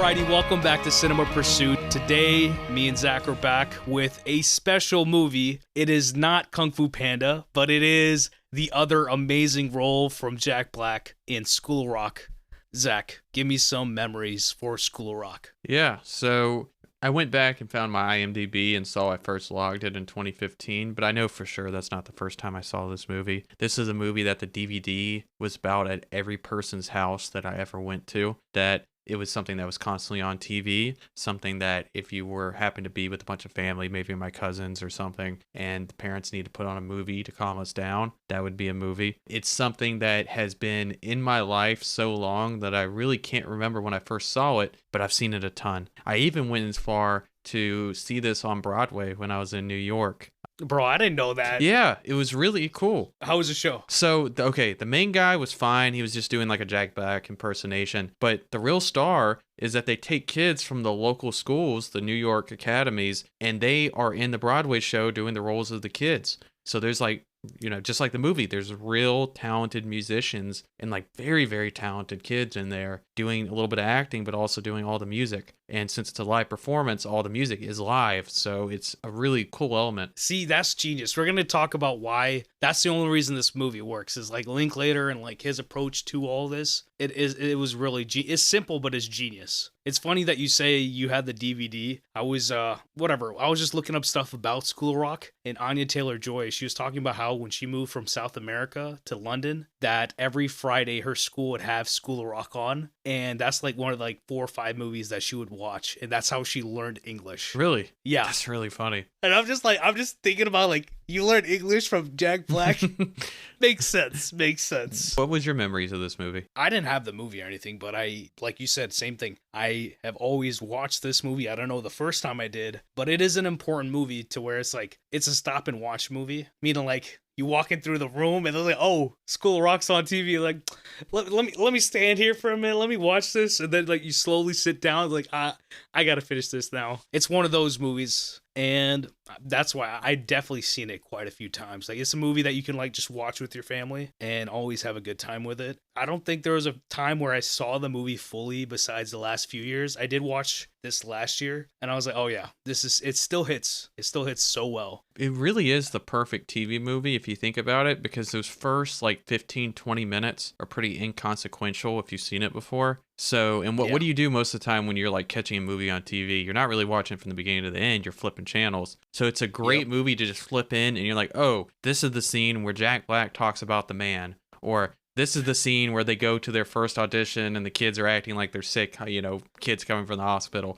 Alrighty, welcome back to Cinema Pursuit. Today, me and Zach are back with a special movie. It is not Kung Fu Panda, but it is the other amazing role from Jack Black in School of Rock. Zach, give me some memories for School of Rock. Yeah, so I went back and found my IMDb and saw I first logged it in 2015, but I know for sure that's not the first time I saw this movie. This is a movie that the DVD was about at every person's house that I ever went to, that it was something that was constantly on TV, something that if you happened to be with a bunch of family, maybe my cousins or something, and the parents need to put on a movie to calm us down, that would be a movie. It's something that has been in my life so long that I really can't remember when I first saw it, but I've seen it a ton. I even went as far to see this on Broadway when I was in New York. Bro, I didn't know that. Yeah, it was really cool. How was the show? So, the main guy was fine. He was just doing like a Jack Black impersonation. But the real star is that they take kids from the local schools, the New York academies, and they are in the Broadway show doing the roles of the kids. So there's like, just like the movie, there's real talented musicians and like very, very talented kids in there doing a little bit of acting, but also doing all the music. And since it's a live performance, all the music is live. So it's a really cool element. See, that's genius. We're going to talk about why that's the only reason this movie works is like Linklater and like his approach to all this. It was really, it's simple, but it's genius. It's funny that you say you had the DVD. I was just looking up stuff about School of Rock, and Anya Taylor-Joy, she was talking about how when she moved from South America to London, that every Friday her school would have School of Rock on, and that's like one of like 4 or 5 movies that she would watch, and that's how she learned English. Really? Yeah. That's really funny. And I'm just thinking about like, you learned English from Jack Black? Makes sense. What was your memories of this movie? I didn't have the movie or anything, but I, like you said, same thing. I have always watched this movie. I don't know the first time I did, but it is an important movie to where it's like, it's a stop and watch movie. Meaning like, you walking through the room and they're like, oh, School of Rock's on TV. Like, let me stand here for a minute. Let me watch this. And then like you slowly sit down like, I got to finish this now. It's one of those movies. And that's why I definitely seen it quite a few times. Like, it's a movie that you can like just watch with your family and always have a good time with it. I don't think there was a time where I saw the movie fully besides the last few years. I did watch this last year and I was like, oh yeah, it still hits. It still hits so well. It really is the perfect TV movie if you think about it, because those first like 15, 20 minutes are pretty inconsequential if you've seen it before. So, and what do you do most of the time when you're like catching a movie on TV? You're not really watching from the beginning to the end. You're flipping channels. So it's a great movie to just flip in and you're like, oh, this is the scene where Jack Black talks about the man, or this is the scene where they go to their first audition and the kids are acting like they're sick, kids coming from the hospital,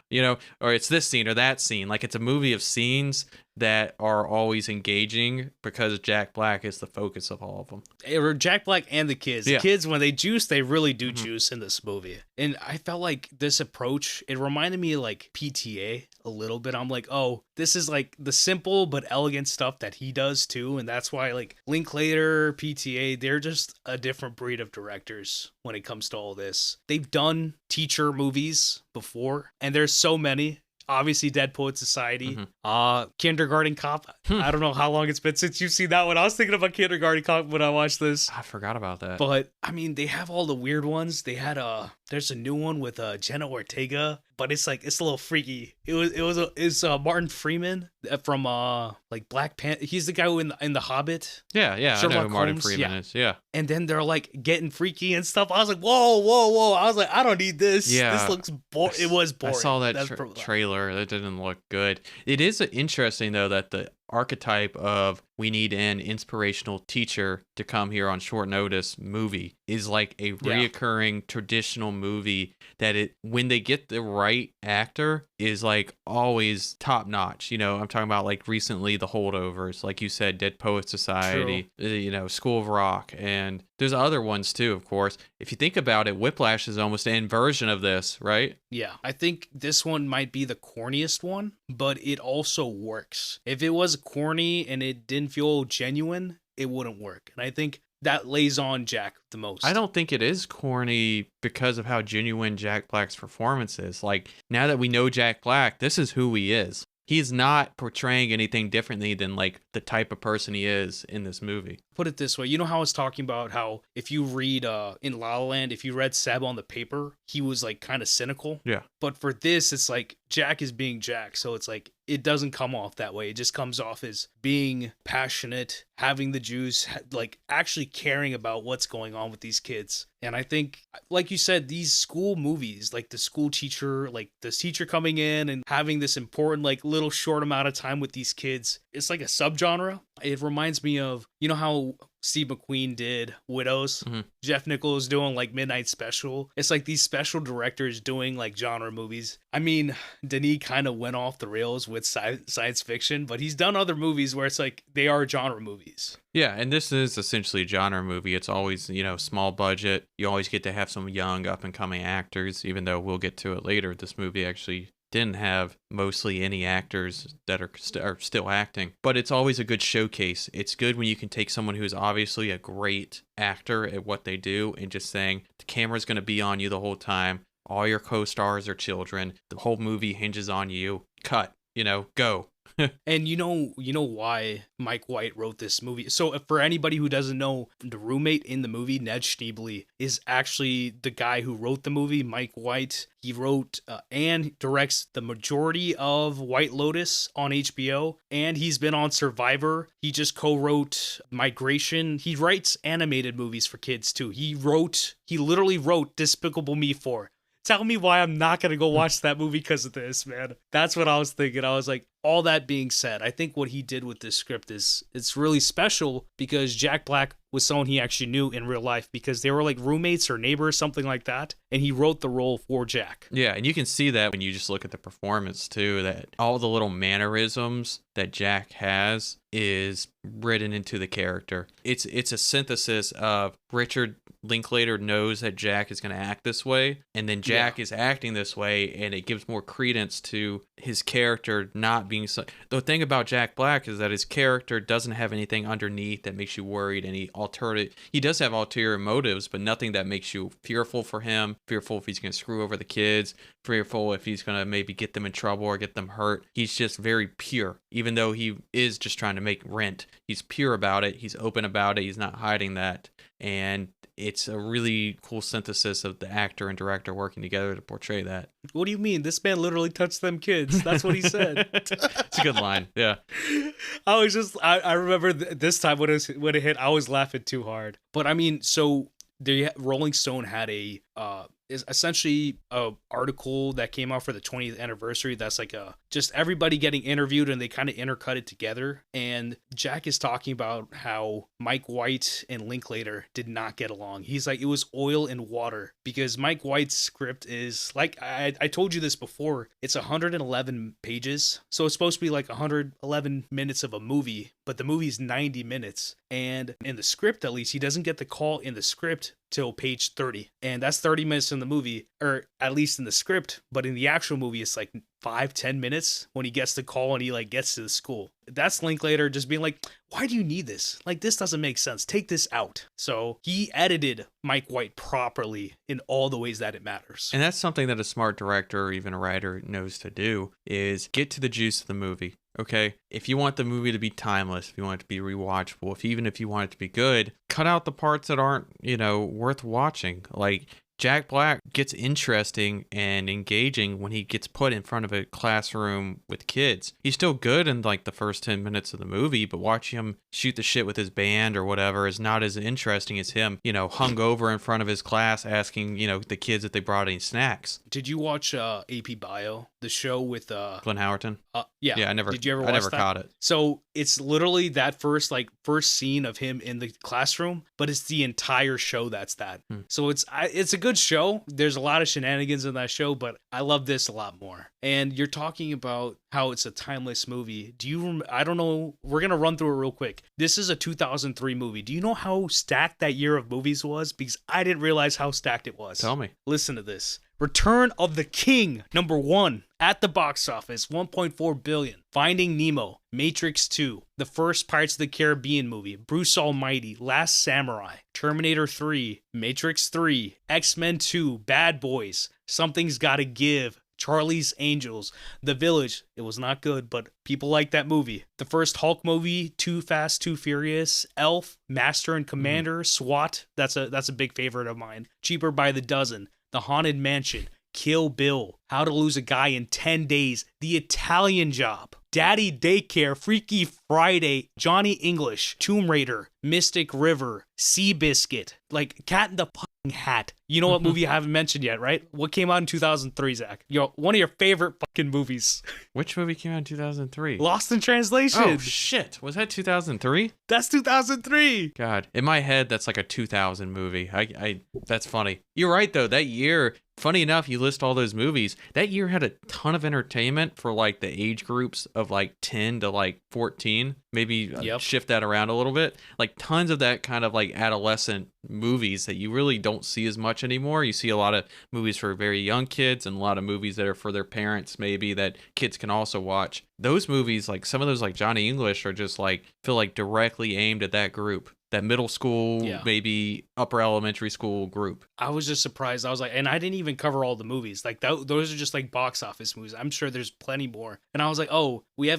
or it's this scene or that scene. Like, it's a movie of scenes that are always engaging because Jack Black is the focus of all of them. Or Jack Black and the kids. The kids, when they juice, they really do juice in this movie. And I felt like this approach, it reminded me of like PTA a little bit. I'm like, oh, this is like the simple but elegant stuff that he does too. And that's why like Linklater, PTA, they're just a different breed of directors when it comes to all this. They've done teacher movies before, and there's so many. Obviously, Dead Poet Society, Kindergarten Cop. I don't know how long it's been since you've seen that one. I was thinking about Kindergarten Cop when I watched this. I forgot about that. But I mean, they have all the weird ones. They had there's a new one with Jenna Ortega, but it's a little freaky. It's Martin Freeman from like Black Panther. He's the guy who in the Hobbit. Yeah, Sherlock I know who Martin Holmes. Freeman is. Yeah. And then they're like getting freaky and stuff. I was like, whoa. I was like, I don't need this. Yeah. This looks boring. It was boring. I saw that trailer. That didn't look good. It is interesting though that the archetype of we need an inspirational teacher to come here on short notice movie is like a reoccurring traditional movie that when they get the right actor is like always top notch. I'm talking about like recently The Holdovers, like you said, Dead Poet Society, School of Rock, and there's other ones too, of course. If you think about it, Whiplash is almost an inversion of this, right? Yeah, I think this one might be the corniest one, but it also works. If it was corny and it didn't feel genuine, it wouldn't work. And I think that lays on Jack the most. I don't think it is corny because of how genuine Jack Black's performance is. Like, now that we know Jack Black, this is who he is. He's not portraying anything differently than like the type of person he is in this movie. Put it this way, you know how I was talking about how if you read in La La Land, if you read Seb on the paper, he was like kind of cynical. Yeah. But for this, it's like Jack is being Jack, so it's like it doesn't come off that way. It just comes off as being passionate, having the juice, like actually caring about what's going on with these kids. And I think, like you said, these school movies, like the school teacher, like this teacher coming in and having this important, like little short amount of time with these kids, it's like a subgenre. It reminds me of, you know how Steve McQueen did Widows? Mm-hmm. Jeff Nichols doing like Midnight Special. It's like these special directors doing like genre movies. I mean, Denis kind of went off the rails with science fiction, but he's done other movies where it's like they are genre movies. Yeah, and this is essentially a genre movie. It's always, small budget. You always get to have some young up-and-coming actors, even though we'll get to it later. This movie actually didn't have mostly any actors that are still acting, but it's always a good showcase. It's good when you can take someone who's obviously a great actor at what they do and just saying the camera's going to be on you the whole time. All your co-stars are children. The whole movie hinges on you. Cut, go. And you know why Mike White wrote this movie. So for anybody who doesn't know, the roommate in the movie, Ned Schneebly, is actually the guy who wrote the movie, Mike White. He wrote and directs the majority of White Lotus on HBO, and he's been on Survivor. He just co-wrote Migration. He writes animated movies for kids too. He literally wrote Despicable Me 4. Tell me why I'm not going to go watch that movie because of this, man. That's what I was thinking. I was like, all that being said, I think what he did with this script it's really special because Jack Black was someone he actually knew in real life because they were like roommates or neighbors, something like that. And he wrote the role for Jack. Yeah, and you can see that when you just look at the performance too, that all the little mannerisms that Jack has is written into the character. It's a synthesis of Richard Linklater knows that Jack is going to act this way, and then Jack is acting this way, and it gives more credence to his character not being so. The thing about Jack Black is that his character doesn't have anything underneath that makes you worried, and he does have ulterior motives, but nothing that makes you fearful for him, fearful if he's going to screw over the kids, fearful if he's going to maybe get them in trouble or get them hurt. He's just very pure, even though he is just trying to make rent. He's pure about it. He's open about it. He's not hiding that. And it's a really cool synthesis of the actor and director working together to portray that. What do you mean? This man literally touched them kids. That's what he said. It's a good line. Yeah. I remember this time when it hit, I was laughing too hard. But I mean, so Rolling Stone had is essentially a article that came out for the 20th anniversary. That's like just everybody getting interviewed and they kind of intercut it together. And Jack is talking about how Mike White and Linklater did not get along. He's like, it was oil and water because Mike White's script is like, I told you this before, it's 111 pages. So it's supposed to be like 111 minutes of a movie, but the movie's 90 minutes. And in the script, at least, he doesn't get the call in the script till page 30. And that's 30 minutes in the movie, or at least in the script. But in the actual movie, it's like 5-10 minutes when he gets the call and he like gets to the school. That's Linklater just being like, why do you need this? Like, this doesn't make sense. Take this out. So he edited Mike White properly in all the ways that it matters. And that's something that a smart director or even a writer knows to do, is get to the juice of the movie. Okay, if you want the movie to be timeless, if you want it to be rewatchable, even if you want it to be good, cut out the parts that aren't, worth watching. Like, Jack Black gets interesting and engaging when he gets put in front of a classroom with kids. He's still good in like the first 10 minutes of the movie, but watching him shoot the shit with his band or whatever is not as interesting as him, hung over in front of his class asking, the kids if they brought any snacks. Did you watch AP Bio, the show with Glenn Howerton? Yeah. Yeah, Did you ever watch I never that? caught it. So it's literally that first scene of him in the classroom, but it's the entire show that's that. So it's a good show. There's a lot of shenanigans in that show, but I love this a lot more. And you're talking about how it's a timeless movie. I don't know. We're going to run through it real quick. This is a 2003 movie. Do you know how stacked that year of movies was? Because I didn't realize how stacked it was. Tell me. Listen to this. Return of the King, #1 at the box office, 1.4 billion. Finding Nemo, Matrix 2, the first Pirates of the Caribbean movie, Bruce Almighty, Last Samurai, Terminator 3, Matrix 3, X-Men 2, Bad Boys, Something's Gotta Give, Charlie's Angels, The Village. It was not good, but people like that movie. The first Hulk movie, Too Fast, Too Furious, Elf, Master and Commander, SWAT. That's a big favorite of mine. Cheaper by the Dozen, The Haunted Mansion, Kill Bill, How to Lose a Guy in 10 Days, The Italian Job, Daddy Daycare, Freaky Friday, Johnny English, Tomb Raider, Mystic River, Seabiscuit, like Cat in the fucking Hat. You know what movie I haven't mentioned yet, right? What came out in 2003, Zach? One of your favorite fucking movies. Which movie came out in 2003? Lost in Translation. Oh, shit. Was that 2003? That's 2003. God. In my head, that's like a 2000 movie. That's funny. You're right, though. That year, funny enough, you list all those movies. That year had a ton of entertainment for like the age groups of like 10 to like 14. Maybe shift that around a little bit. Like tons of that kind of like adolescent movies that you really don't see as much anymore. You see a lot of movies for very young kids and a lot of movies that are for their parents maybe that kids can also watch. Those movies, like some of those like Johnny English are just like feel like directly aimed at that group. That middle school, maybe upper elementary school group. I was just surprised. I was like, and I didn't even cover all the movies. Like those are just like box office movies. I'm sure there's plenty more. And I was like, oh, we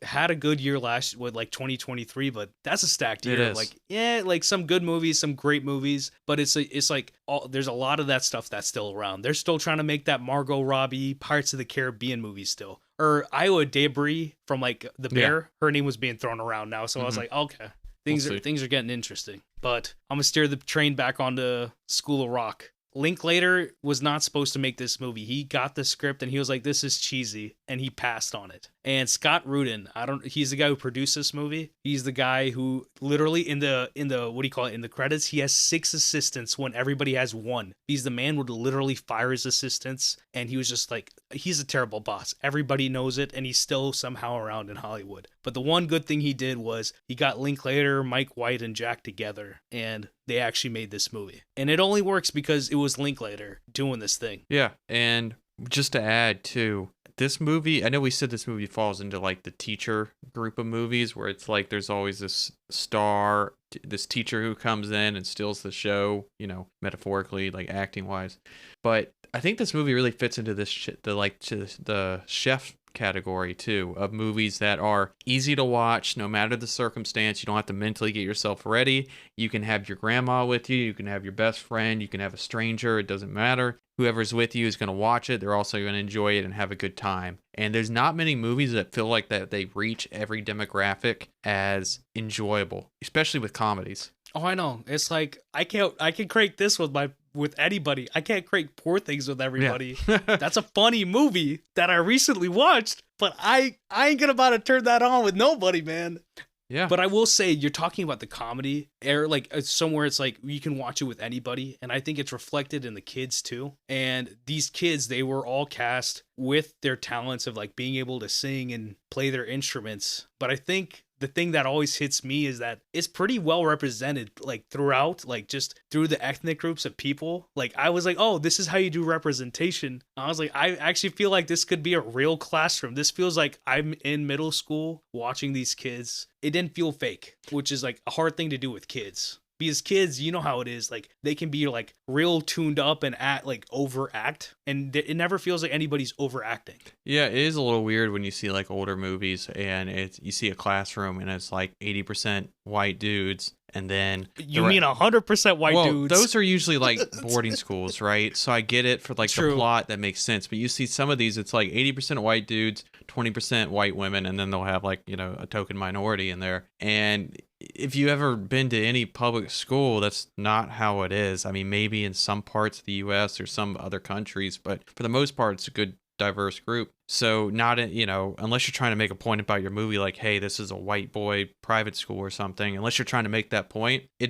had a good year last with like 2023, but that's a stacked year. It is. Like like some good movies, some great movies, but it's like there's a lot of that stuff that's still around. They're still trying to make that Margot Robbie Pirates of the Caribbean movie still. Or Iowa Debris from like The Bear. Her name was being thrown around now, so I was like, okay. Things are getting interesting, but I'm gonna steer the train back onto School of Rock. Linklater was not supposed to make this movie. He got the script and he was like, "This is cheesy," and he passed on it. And Scott Rudin, he's the guy who produced this movie. He's the guy who literally in the what do you call it, in the credits, he has 6 assistants when everybody has 1. He's the man who would literally fire his assistants, and he was just like, he's a terrible boss. Everybody knows it, and he's still somehow around in Hollywood. But the one good thing he did was he got Linklater, Mike White, and Jack together, and they actually made this movie. And it only works because it was Linklater doing this thing. Yeah, and just to add too, this movie, I know we said this movie falls into like the teacher group of movies where it's like there's always this star, this teacher who comes in and steals the show, metaphorically, like acting wise. But I think this movie really fits into the chef category too, of movies that are easy to watch no matter the circumstance. You don't have to mentally get yourself ready. You can have your grandma with you, you can have your best friend, you can have a stranger, it doesn't matter. Whoever's with you is going to watch it. They're also going to enjoy it and have a good time. And there's not many movies that feel like that they reach every demographic as enjoyable, especially with comedies. Oh, I know. It's like I can create this with anybody. I can't create Poor Things with everybody. Yeah. That's a funny movie that I recently watched, but I ain't gonna about to turn that on with nobody, man. Yeah. But I will say, you're talking about the comedy, or like somewhere it's like you can watch it with anybody, and I think it's reflected in the kids too. And these kids, they were all cast with their talents of like being able to sing and play their instruments. But I think the thing that always hits me is that it's pretty well represented, like throughout, like just through the ethnic groups of people. Like I was like, oh, this is how you do representation. I was like, I actually feel like this could be a real classroom. This feels like I'm in middle school watching these kids. It didn't feel fake, which is like a hard thing to do with kids. Because kids, you know how it is, like they can be like real tuned up and overact, and it never feels like anybody's overacting. Yeah, it is a little weird when you see like older movies and you see a classroom and it's like 80% white dudes, and then you mean 100% white dudes? Those are usually like boarding schools, right? So I get it for like the plot, that makes sense. But you see some of these, it's like 80% white dudes, 20% white women, and then they'll have like a token minority in there. And if you ever been to any public school, that's not how it is. I mean, maybe in some parts of the U.S. or some other countries, but for the most part, it's a good diverse group. So not, unless you're trying to make a point about your movie, like, hey, this is a white boy private school or something, unless you're trying to make that point, it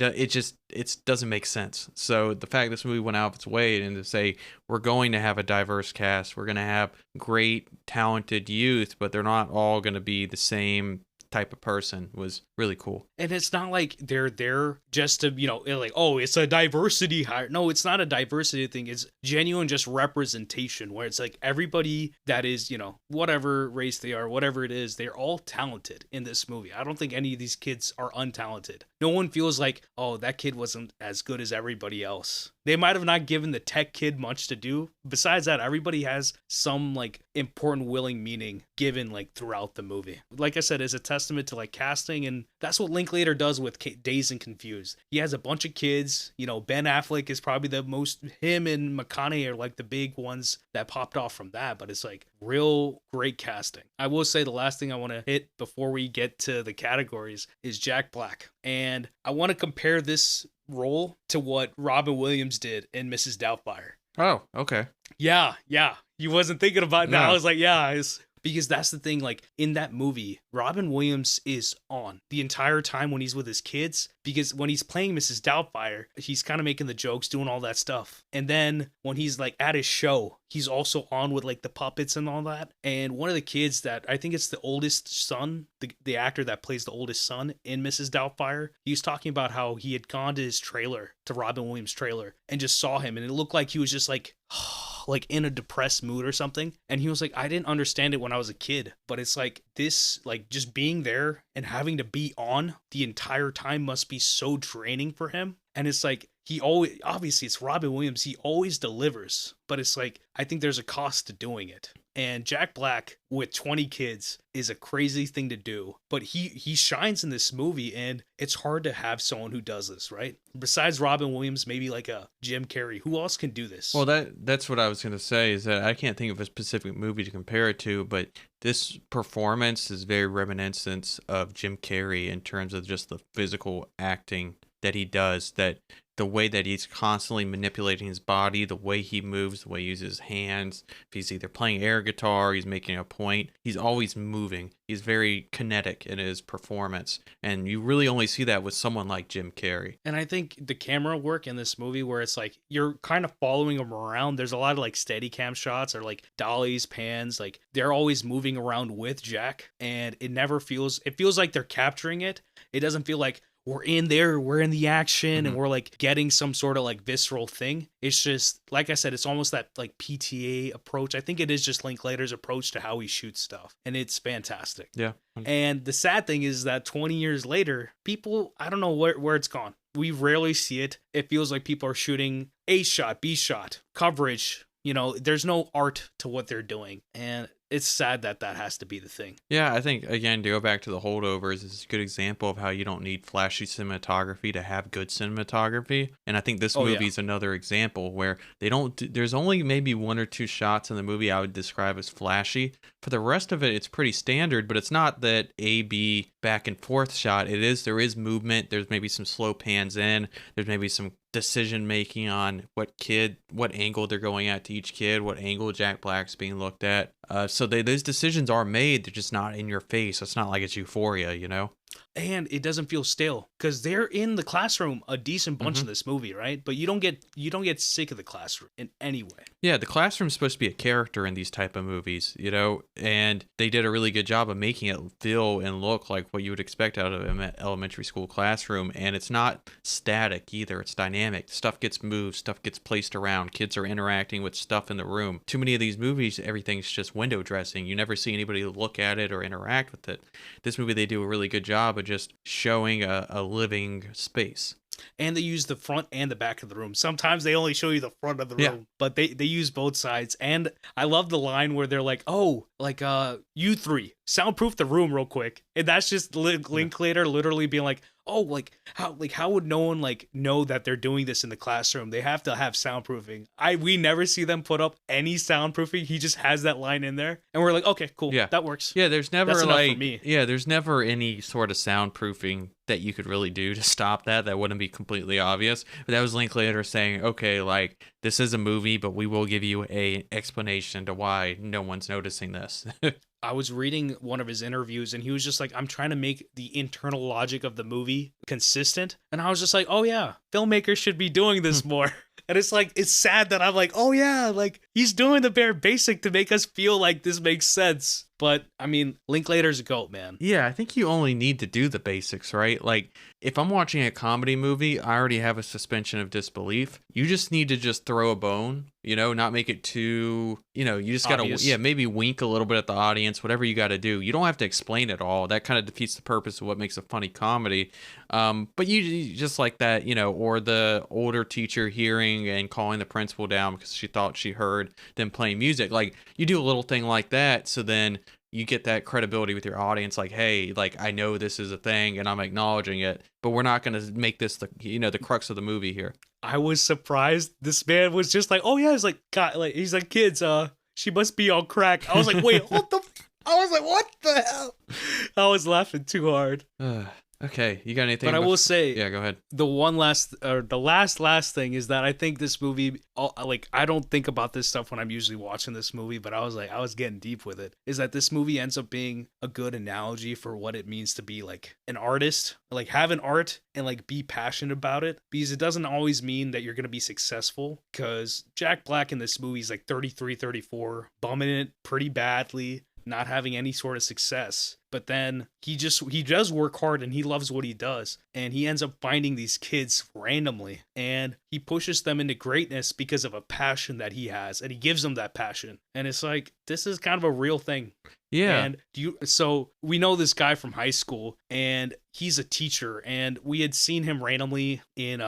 doesn't make sense. So the fact this movie went out of its way and to say, we're going to have a diverse cast, we're going to have great, talented youth, but they're not all going to be the same type of person was really cool. And it's not like they're there just to, like, oh, it's a diversity hire. No, it's not a diversity thing. It's genuine just representation where it's like everybody that is, whatever race they are, whatever it is, they're all talented in this movie. I don't think any of these kids are untalented. No one feels like, oh, that kid wasn't as good as everybody else. They might have not given the tech kid much to do. Besides that, everybody has some like important willing meaning given like throughout the movie. Like I said, it's a testament to like casting, and that's what Linklater does with Dazed and Confused. He has a bunch of kids. Ben Affleck is probably the most, him and McConaughey are like the big ones that popped off from that, but it's like real great casting. I will say the last thing I want to hit before we get to the categories is Jack Black. And I want to compare this role to what Robin Williams did in Mrs. Doubtfire. Oh, okay. Yeah. You wasn't thinking about that. No. I was like, yeah, because that's the thing. Like in that movie, Robin Williams is on the entire time when he's with his kids, because when he's playing Mrs. Doubtfire, he's kind of making the jokes, doing all that stuff. And then when he's like at his show, he's also on with like the puppets and all that. And one of the kids that I think it's the oldest son, the actor that plays the oldest son in Mrs. Doubtfire, he was talking about how he had gone to his trailer, to Robin Williams' trailer, and just saw him. And it looked like he was just like in a depressed mood or something. And he was like, I didn't understand it when I was a kid, but it's like this, like just being there and having to be on the entire time must be so draining for him. And it's like, he always, obviously it's Robin Williams, he always delivers, but it's like, I think there's a cost to doing it. And Jack Black with 20 kids is a crazy thing to do, but he shines in this movie, and it's hard to have someone who does this, right? Besides Robin Williams, maybe like a Jim Carrey. Who else can do this? Well, that's what I was going to say, is that I can't think of a specific movie to compare it to, but this performance is very reminiscent of Jim Carrey in terms of just the physical acting that he does, that the way that he's constantly manipulating his body, the way he moves, the way he uses his hands. If he's either playing air guitar, he's making a point, he's always moving. He's very kinetic in his performance. And you really only see that with someone like Jim Carrey. And I think the camera work in this movie, where it's like you're kind of following him around. There's a lot of like steady cam shots or like dollies, pans. Like they're always moving around with Jack. And it feels like they're capturing it. It doesn't feel like we're in there, we're in the action, and we're like getting some sort of like visceral thing. It's just, like I said, it's almost that like PTA approach. I think it is just Linklater's approach to how he shoots stuff. And it's fantastic. Yeah. And the sad thing is that 20 years later, people, I don't know where it's gone. We rarely see it. It feels like people are shooting A shot, B shot, coverage. There's no art to what they're doing. And it's sad that has to be the thing. Yeah, I think, again, to go back to The Holdovers, is a good example of how you don't need flashy cinematography to have good cinematography. And I think this movie is another example where there's only maybe one or two shots in the movie I would describe as flashy. For the rest of it, it's pretty standard, but it's not that A-B back and forth shot. There is movement. There's maybe some slow pans in. There's maybe some decision making on what angle they're going at to each kid, what angle Jack Black's being looked at. So those decisions are made. They're just not in your face. It's not like it's Euphoria, And it doesn't feel stale because they're in the classroom a decent bunch in this movie, right? But you don't get sick of the classroom in any way. Yeah, the classroom's supposed to be a character in these type of movies, and they did a really good job of making it feel and look like what you would expect out of an elementary school classroom. And it's not static either. It's dynamic. Stuff gets moved. Stuff gets placed around. Kids are interacting with stuff in the room. Too many of these movies, everything's just window dressing. You never see anybody look at it or interact with it. This movie, they do a really good job of just showing a living space. And they use the front and the back of the room. Sometimes they only show you the front of the room, but they use both sides. And I love the line where they're like, oh, like, you three, soundproof the room real quick. And that's just Linklater literally being like, oh, how would no one like know that they're doing this in the classroom? They have to have soundproofing. We never see them put up any soundproofing. He just has that line in there, and we're like, okay, cool, that works. Yeah, there's never That's enough for me. There's never any sort of soundproofing that you could really do to stop that. That wouldn't be completely obvious. But that was Linklater saying, okay, like this is a movie, but we will give you a explanation to why no one's noticing this. I was reading one of his interviews and he was just like, I'm trying to make the internal logic of the movie consistent. And I was just like, oh yeah, filmmakers should be doing this more. And it's like, it's sad that I'm like, oh yeah, like he's doing the bare basic to make us feel like this makes sense. But I mean, Linklater's a goat, man. Yeah, I think you only need to do the basics, right? Like, if I'm watching a comedy movie, I already have a suspension of disbelief. You just need to just throw a bone, not make it too, you just got to, Obvious. maybe wink a little bit at the audience, whatever you got to do. You don't have to explain it all. That kind of defeats the purpose of what makes a funny comedy. But you just like that, or the older teacher hearing and calling the principal down because she thought she heard them playing music. Like, you do a little thing like that, so then you get that credibility with your audience, like, hey, like, I know this is a thing and I'm acknowledging it, but we're not going to make this the crux of the movie here. I was surprised this man was just like, oh yeah, he's like, God, like, he's like, kids, she must be on crack. I was like, wait, what the? I was like, what the hell? I was laughing too hard. Okay, you got anything? But I will say, yeah, go ahead. The last thing is that I think this movie, like, I don't think about this stuff when I'm usually watching this movie, but I was getting deep with it. Is that this movie ends up being a good analogy for what it means to be like an artist, like have an art and like be passionate about it, because it doesn't always mean that you're gonna be successful. Because Jack Black in this movie is like 33, 34, bumming it pretty badly, not having any sort of success. But then he does work hard and he loves what he does. And he ends up finding these kids randomly and he pushes them into greatness because of a passion that he has. And he gives them that passion. And it's like, this is kind of a real thing. Yeah. And so we know this guy from high school and he's a teacher and we had seen him randomly in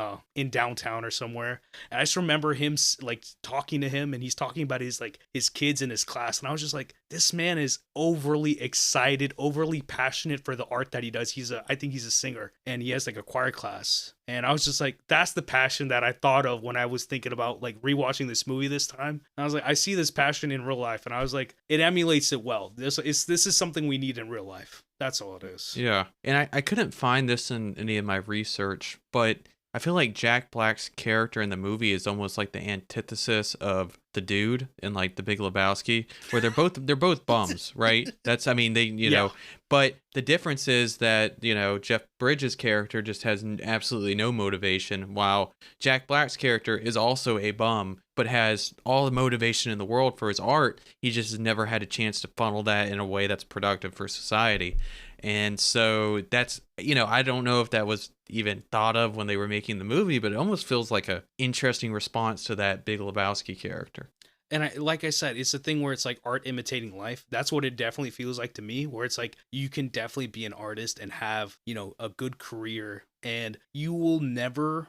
downtown or somewhere. And I just remember him like talking to him and he's talking about his kids in his class. And I was just like, this man is overly excited, overly passionate for the art that he does. I think he's a singer and he has like a choir class. And I was just like, that's the passion that I thought of when I was thinking about like rewatching this movie this time. And I was like, I see this passion in real life. And I was like, it emulates it well. This is something we need in real life. That's all it is. Yeah. And I couldn't find this in any of my research, but I feel like Jack Black's character in the movie is almost like the antithesis of the dude in like The Big Lebowski, where they're both bums, right? That's, I mean, they, know, but the difference is that, Jeff Bridges' character just has absolutely no motivation, while Jack Black's character is also a bum, but has all the motivation in the world for his art. He just has never had a chance to funnel that in a way that's productive for society. And so that's, I don't know if that was even thought of when they were making the movie, but it almost feels like a interesting response to that Big Lebowski character. And like I said, it's a thing where it's like art imitating life. That's what it definitely feels like to me, where it's like you can definitely be an artist and have, a good career, and you will never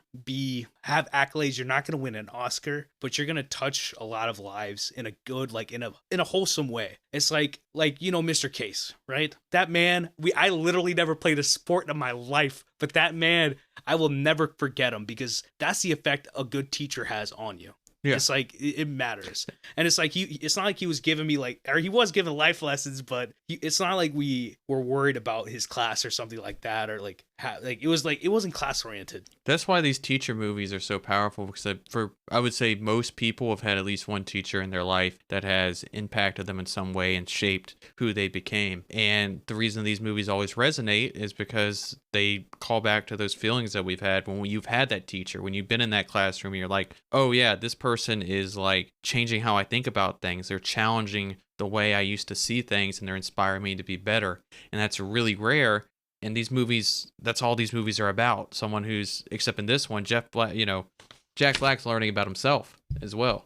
have accolades. You're not going to win an Oscar, but you're going to touch a lot of lives in a good, like in a wholesome way. It's like Mr. Case, right? That man, I literally never played a sport in my life, but that man, I will never forget him because that's the effect a good teacher has on you. Yeah. It's like it matters, and it's like it's not like he was giving me or he was giving life lessons, but it's not like we were worried about his class or something like that, or it wasn't class oriented. That's why these teacher movies are so powerful, because I would say most people have had at least one teacher in their life that has impacted them in some way and shaped who they became. And the reason these movies always resonate is because they call back to those feelings that we've had when you've had that teacher, when you've been in that classroom and you're like, oh yeah, this person is like changing how I think about things. They're challenging the way I used to see things and they're inspiring me to be better. And that's really rare. And these movies, that's all these movies are about. Someone who's, except in this one, Jack Black's learning about himself as well.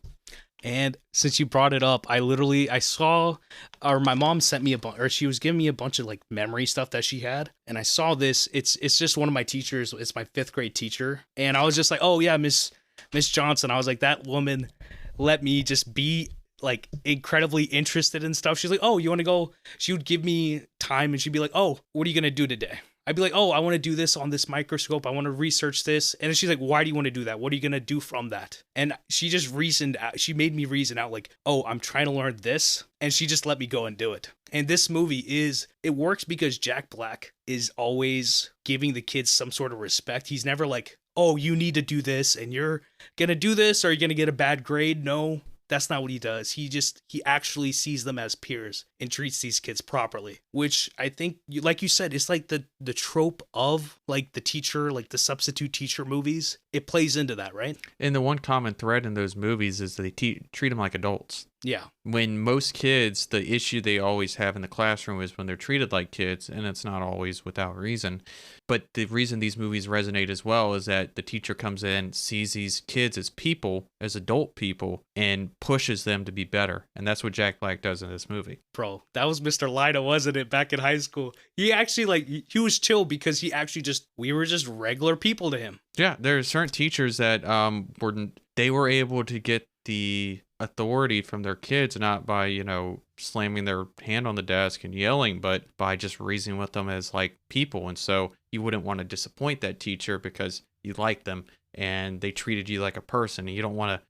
And since you brought it up, I saw, or my mom sent me she was giving me a bunch of like memory stuff that she had. And I saw this, it's just one of my teachers. It's my 5th grade teacher. And I was just like, oh yeah, Miss Johnson. I was like, that woman let me just be like incredibly interested in stuff. She's like, oh, you want to go? She would give me time and she'd be like, oh, what are you going to do today? I'd be like, oh, I want to do this on this microscope. I want to research this. And she's like, why do you want to do that? What are you going to do from that? And she just she made me reason out like, oh, I'm trying to learn this. And she just let me go and do it. And this movie it works because Jack Black is always giving the kids some sort of respect. He's never like, oh, you need to do this and you're going to do this or you're going to get a bad grade. No. That's not what he does. He actually sees them as peers and treats these kids properly, which I think, like you said, it's like the trope of like the teacher, like the substitute teacher movies. It plays into that, right? And the one common thread in those movies is they treat them like adults. Yeah. When most kids, the issue they always have in the classroom is when they're treated like kids, and it's not always without reason. But the reason these movies resonate as well is that the teacher comes in, sees these kids as people, as adult people, and pushes them to be better. And that's what Jack Black does in this movie. Bro, that was Mr. Lida, wasn't it, back in high school? He actually, like, he was chill because he actually we were just regular people to him. Yeah, there are certain teachers that they were able to get the authority from their kids, not by, slamming their hand on the desk and yelling, but by just reasoning with them as like people. And so you wouldn't want to disappoint that teacher because you like them and they treated you like a person. And you don't want to,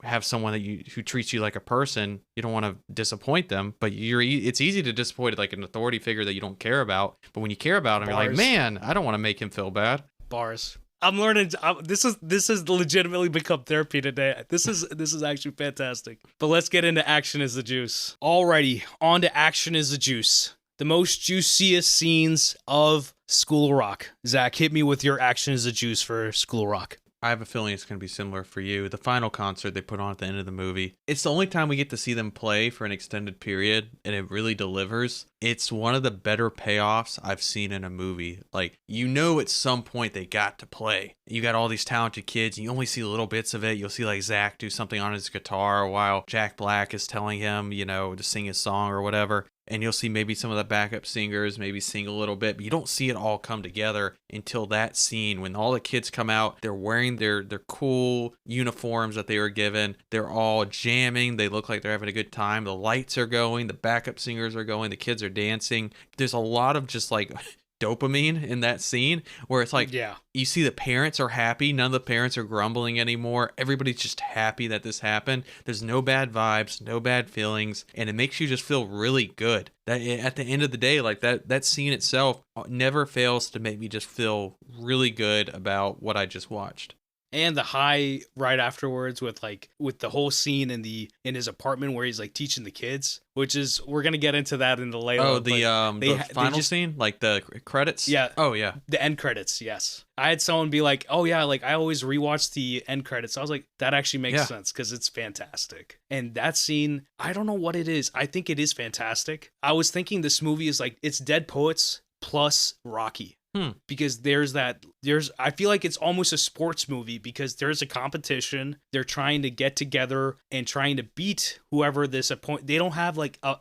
have someone who treats you like a person. You don't want to disappoint them, but it's easy to disappoint like an authority figure that you don't care about. But when you care about him, you're like, man, I don't want to make him feel bad. Bars. I'm learning. This has legitimately become therapy today. This is actually fantastic. But let's get into Action is the Juice. Alrighty, on to Action is the Juice. The most juiciest scenes of School of Rock. Zach, hit me with your Action is the Juice for School of Rock. I have a feeling it's going to be similar for you. The final concert they put on at the end of the movie. It's the only time we get to see them play for an extended period, and it really delivers. It's one of the better payoffs I've seen in a movie. Like, at some point they got to play. You got all these talented kids, and you only see little bits of it. You'll see, like, Zach do something on his guitar while Jack Black is telling him, to sing his song or whatever. And you'll see maybe some of the backup singers maybe sing a little bit, but you don't see it all come together until that scene when all the kids come out. They're wearing their cool uniforms that they were given. They're all jamming. They look like they're having a good time. The lights are going. The backup singers are going. The kids are dancing. There's a lot of just like dopamine in that scene where it's like, you see the parents are happy. None of the parents are grumbling anymore. Everybody's just happy that this happened. There's no bad vibes, no bad feelings, and it makes you just feel really good. That at the end of the day, like that scene itself never fails to make me just feel really good about what I just watched. And the high right afterwards with the whole scene in his apartment where he's like teaching the kids, which is, we're gonna get into that in the later. Oh, the final scene, like the credits. Yeah. Oh yeah. The end credits. Yes. I had someone be like, "Oh yeah, like I always rewatch the end credits." I was like, that actually makes sense because it's fantastic. And that scene, I don't know what it is. I think it is fantastic. I was thinking this movie is like, it's Dead Poets plus Rocky. Because I feel like it's almost a sports movie because there's a competition. They're trying to get together and trying to beat whoever this opponent. They don't have like an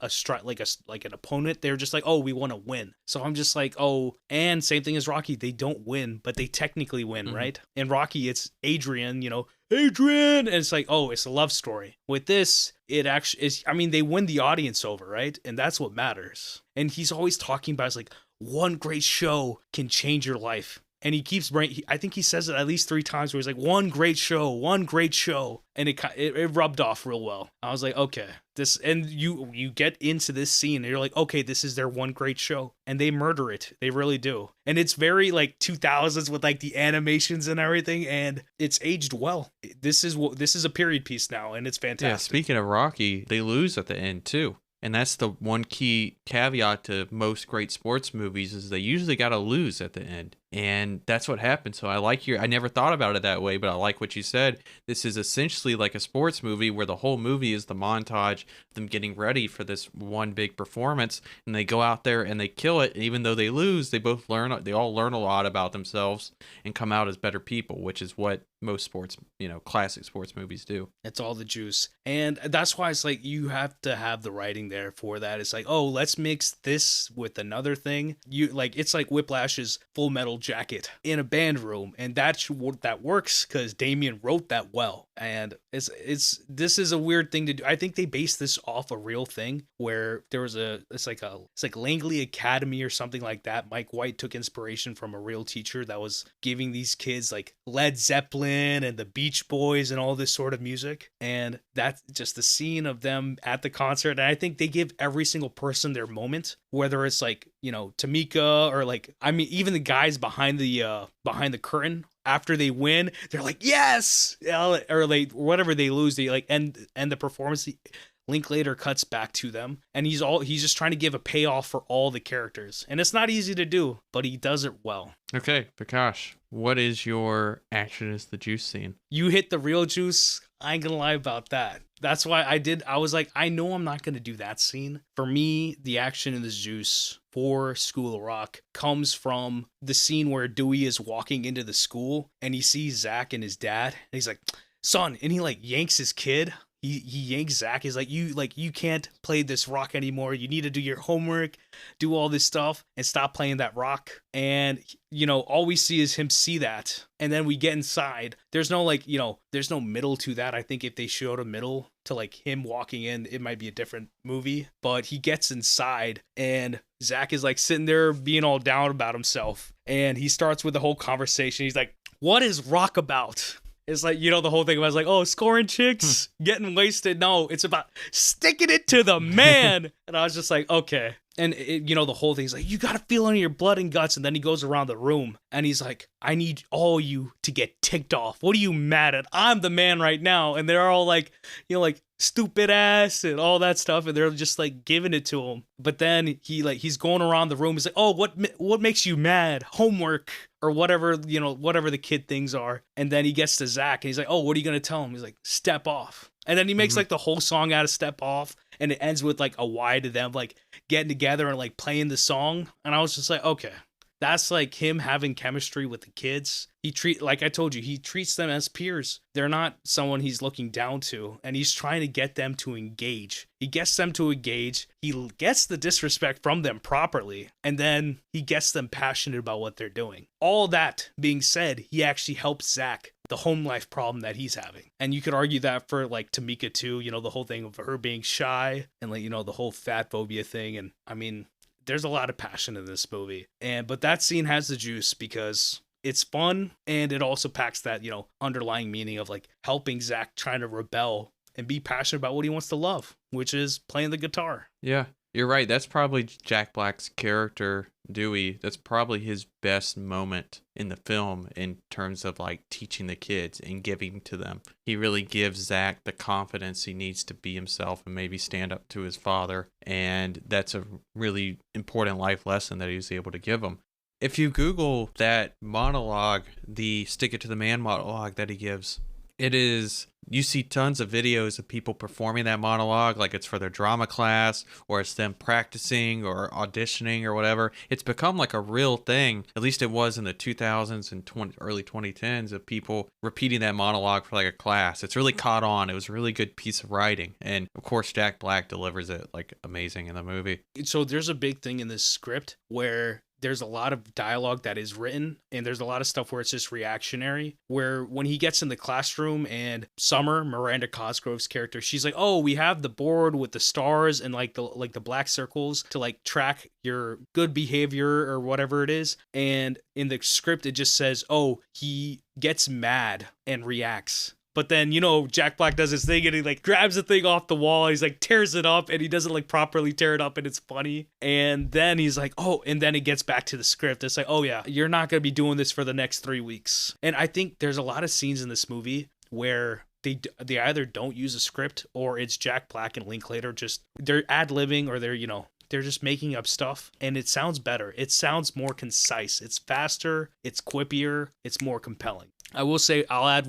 opponent. They're just like, oh, we want to win. So I'm just like, oh, and same thing as Rocky. They don't win, but they technically win, right? And Rocky, it's Adrian, Adrian, and it's like, oh, it's a love story. With this, it actually is. I mean, they win the audience over, right? And that's what matters. And he's always talking about, it's like, one great show can change your life. And he keeps I think he says it at least 3 times where he's like, one great show. And it rubbed off real well. I was like, okay, and you get into this scene and you're like, okay, this is their one great show. And they murder it. They really do. And it's very like 2000s with like the animations and everything. And it's aged well. This is a period piece now. And it's fantastic. Yeah, speaking of Rocky, they lose at the end too. And that's the one key caveat to most great sports movies is they usually got to lose at the end. And that's what happened. So I never thought about it that way, but I like what you said. This is essentially like a sports movie where the whole movie is the montage of them getting ready for this one big performance. And they go out there and they kill it. And even though they lose, they all learn a lot about themselves and come out as better people, which is what most sports, classic sports movies do. It's all the juice. And that's why it's like, you have to have the writing there for that. It's like, oh, let's mix this with another thing. It's like Whiplash's Full Metal Jacket in a band room, and that works because Damien wrote that well. And this is a weird thing to do. I think they based this off a real thing where there was it's like Langley Academy or something like that. Mike White took inspiration from a real teacher that was giving these kids like Led Zeppelin and the Beach Boys and all this sort of music. And that's just the scene of them at the concert. And I think they give every single person their moment, whether it's like, Tamika or even the guys behind the curtain after they win, they're like, yes, or like whatever they lose, they like end the performance. Linklater cuts back to them, and he's just trying to give a payoff for all the characters, and it's not easy to do, but he does it well. Okay, Vikash, what is your action is the juice scene? You hit the real juice. I ain't gonna lie about that. That's why I was like, I know I'm not gonna do that scene. For me, the action in the juice for School of Rock comes from the scene where Dewey is walking into the school and he sees Zach and his dad, and he's like, son, and he like yanks his kid. He yanks Zach. He's like, you can't play this rock anymore. You need to do your homework, do all this stuff, and stop playing that rock. And, you know, all we see is him see that. And then we get inside. There's no like, you know, there's no middle to that. I think if they showed a middle to like him walking in, it might be a different movie. But he gets inside and Zach is like sitting there being all down about himself. And he starts with the whole conversation. He's like, what is rock about? It's like, you know, the whole thing was like, oh, scoring chicks, getting wasted. No, it's about sticking it to the man. And I was just like, okay. And, you know, the whole thing's like, you got to feel it in your blood and guts. And then he goes around the room and he's like, I need all you to get ticked off. What are you mad at? I'm the man right now. And they're all like, you know, like stupid ass and all that stuff. And they're just like giving it to him. But then he's going around the room. He's like, oh, what makes you mad? Homework or whatever, you know, whatever the kid things are. And then he gets to Zach and he's like, oh, what are you going to tell him? He's like, step off. And then he makes like the whole song out of Step Off. And it ends with like a Y to them like getting together and like playing the song. And I was just like, okay, that's like him having chemistry with the kids. Like I told you, he treats them as peers. They're not someone he's looking down to, and he's trying to get them to engage. He gets them to engage. He gets the disrespect from them properly, and then he gets them passionate about what they're doing. All that being said, he actually helps Zach, the home life problem that he's having. And you could argue that for like Tamika too, you know, the whole thing of her being shy and like, you know, the whole fat phobia thing. And I mean, there's a lot of passion in this movie. But that scene has the juice because it's fun, and it also packs that, you know, underlying meaning of like helping Zach trying to rebel and be passionate about what he wants to love, which is playing the guitar. Yeah, you're right. That's probably Jack Black's character, Dewey. That's probably his best moment in the film in terms of like teaching the kids and giving to them. He really gives Zach the confidence he needs to be himself and maybe stand up to his father. And that's a really important life lesson that he was able to give him. If you Google that monologue, the Stick It to the Man monologue that he gives, you see tons of videos of people performing that monologue, like it's for their drama class, or it's them practicing or auditioning or whatever. It's become like a real thing, at least it was in the 2000s and early 2010s, of people repeating that monologue for like a class. It's really caught on. It was a really good piece of writing. And of course, Jack Black delivers it like amazing in the movie. So there's a big thing in this script where there's a lot of dialogue that is written, and there's a lot of stuff where it's just reactionary, where when he gets in the classroom and Summer, Miranda Cosgrove's character, she's like, oh, we have the board with the stars and like the black circles to like track your good behavior or whatever it is. And in the script, it just says, oh, he gets mad and reacts. But then, you know, Jack Black does his thing and he like grabs the thing off the wall. He's like tears it up, and he doesn't like properly tear it up, and it's funny. And then he's like, oh, and then it gets back to the script. It's like, oh yeah, you're not going to be doing this for the next 3 weeks. And I think there's a lot of scenes in this movie where they either don't use a script, or it's Jack Black and Linklater just, they're ad-libbing, or they're, you know, they're just making up stuff, and it sounds better. It sounds more concise. It's faster. It's quippier. It's more compelling. I will say, I'll add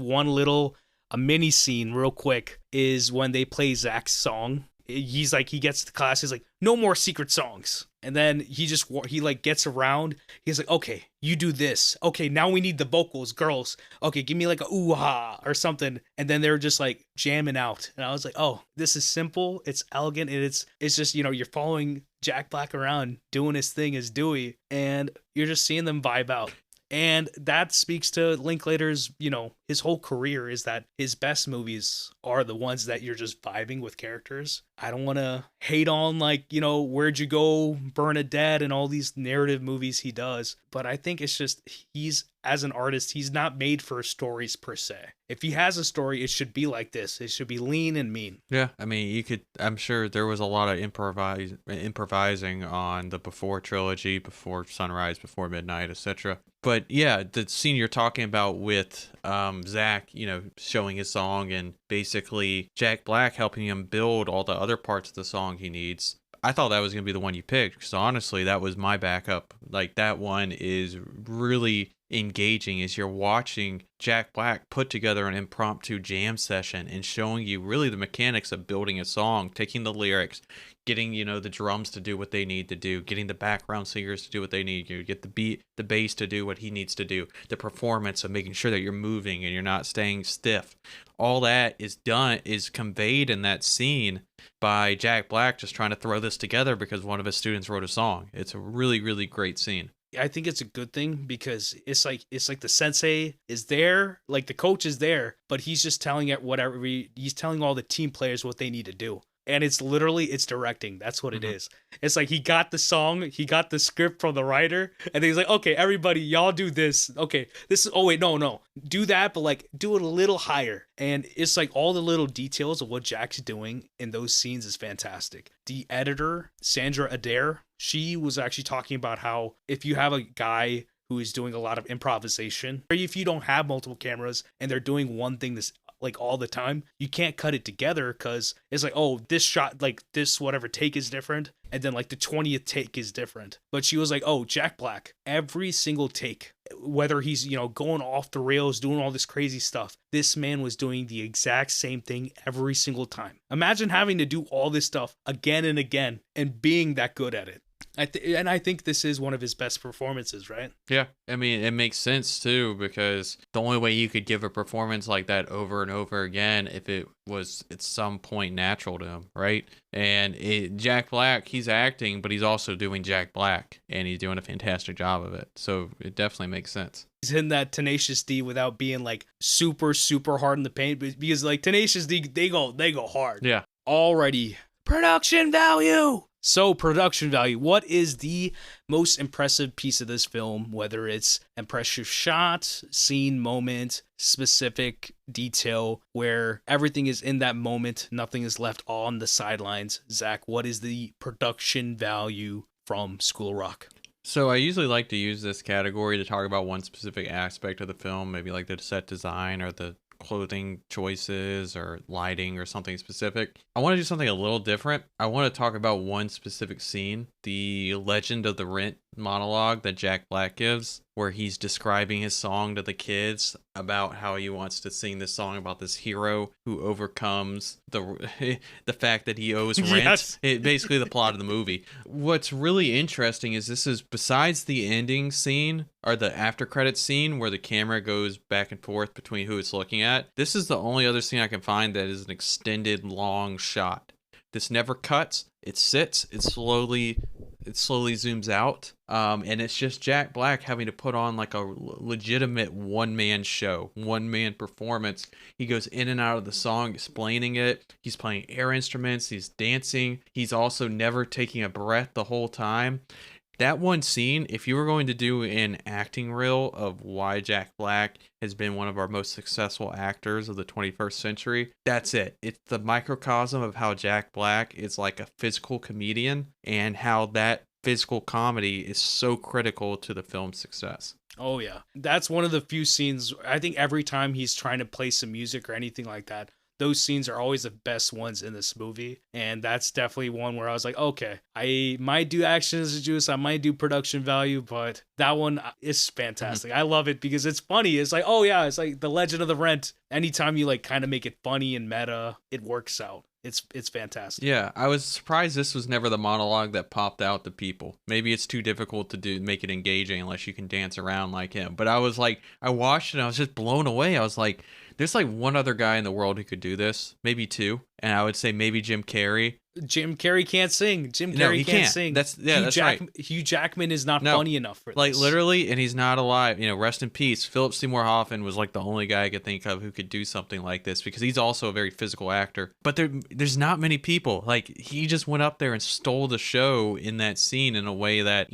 a mini scene real quick, is when they play Zach's song. He's like, he gets to class, he's like, no more secret songs. And then he like gets around. He's like, okay, you do this. Okay, now we need the vocals, girls. Okay, give me like a ooh-ha or something. And then they're just like jamming out. And I was like, oh, this is simple. It's elegant. And it's just, you know, you're following Jack Black around doing his thing as Dewey, and you're just seeing them vibe out. And that speaks to Linklater's, you know, his whole career is that his best movies are the ones that you're just vibing with characters. I don't want to hate on, like, you know, Where'd You Go, Bernadette, and all these narrative movies he does, but I think it's just he's, as an artist, he's not made for stories per se. If he has a story, it should be like this. It should be lean and mean. Yeah, I mean, I'm sure there was a lot of improvising on the Before trilogy, Before Sunrise, Before Midnight, etc. But yeah, the scene you're talking about with Zach, you know, showing his song and basically Jack Black helping him build all the other parts of the song he needs. I thought that was going to be the one you picked, because honestly, that was my backup. Like, that one is really engaging as you're watching Jack Black put together an impromptu jam session and showing you really the mechanics of building a song, taking the lyrics, getting, you know, the drums to do what they need to do, getting the background singers to do what they need to, get the beat, the bass to do what he needs to do, the performance of making sure that you're moving and you're not staying stiff. All that is conveyed in that scene by Jack Black just trying to throw this together because one of his students wrote a song. It's a really, really great scene. I think it's a good thing because it's like the sensei is there, like the coach is there, but he's just telling it whatever he's telling all the team players what they need to do. And it's directing. That's what it is. It's like he got the song, he got the script from the writer, and then he's like, okay, everybody, y'all do this. Okay, this is, oh wait, no. Do that, but like do it a little higher. And it's like all the little details of what Jack's doing in those scenes is fantastic. The editor, Sandra Adair, she was actually talking about how if you have a guy who is doing a lot of improvisation, or if you don't have multiple cameras and they're doing one thing this like all the time, you can't cut it together because it's like, oh, this shot, like this whatever take is different, and then like the 20th take is different. But she was like, oh, Jack Black, every single take, whether he's, you know, going off the rails, doing all this crazy stuff, this man was doing the exact same thing every single time. Imagine having to do all this stuff again and again and being that good at it. And I think this is one of his best performances, right? Yeah, I mean, it makes sense too, because the only way you could give a performance like that over and over again if it was at some point natural to him, right? And Jack Black, he's acting, but he's also doing Jack Black, and he's doing a fantastic job of it. So it definitely makes sense. He's hitting that Tenacious D without being like super, super hard in the paint, because like Tenacious D, they go hard. Yeah. Alrighty. Production value. So, production value. What is the most impressive piece of this film? Whether it's impressive shot, scene, moment, specific detail, where everything is in that moment, nothing is left on the sidelines. Zach, what is the production value from School of Rock? So I usually like to use this category to talk about one specific aspect of the film, maybe like the set design or the clothing choices or lighting or something specific. I want to do something a little different. I want to talk about one specific scene, the Legend of the Rent monologue that Jack Black gives, where he's describing his song to the kids about how he wants to sing this song about this hero who overcomes the fact that he owes rent. Yes. Basically the plot of the movie. What's really interesting is this is, besides the ending scene or the after credits scene where the camera goes back and forth between who it's looking at, this is the only other scene I can find that is an extended long shot. This never cuts. It sits. It slowly zooms out. And it's just Jack Black having to put on like a legitimate one-man show, one-man performance. He goes in and out of the song explaining it. He's playing air instruments. He's dancing. He's also never taking a breath the whole time. That one scene, if you were going to do an acting reel of why Jack Black has been one of our most successful actors of the 21st century, that's it. It's the microcosm of how Jack Black is like a physical comedian and how that physical comedy is so critical to the film's success. Oh, yeah. That's one of the few scenes, I think every time he's trying to play some music or anything like that, those scenes are always the best ones in this movie. And that's definitely one where I was like, okay, I might do action as a juice, I might do production value, but that one is fantastic. I love it because it's funny. It's like, oh yeah, it's like the Legend of the Rent. Anytime you like kind of make it funny and meta, it works out. It's fantastic. Yeah, I was surprised this was never the monologue that popped out to people. Maybe it's too difficult to make it engaging unless you can dance around like him. But I was like, I watched it and I was just blown away. I was like, There's like one other guy in the world who could do this, maybe two, and I would say maybe Jim Carrey. Jim Carrey can't sing. Jim Carrey No, he can't can't. sing. That's right. Hugh Jackman is not No, funny enough for like this. literally, and he's not alive. Rest in peace. Philip Seymour Hoffman was like the only guy I could think of who could do something like this because he's also a very physical actor. But there's not many people. Like he just went up there and stole the show in that scene in a way that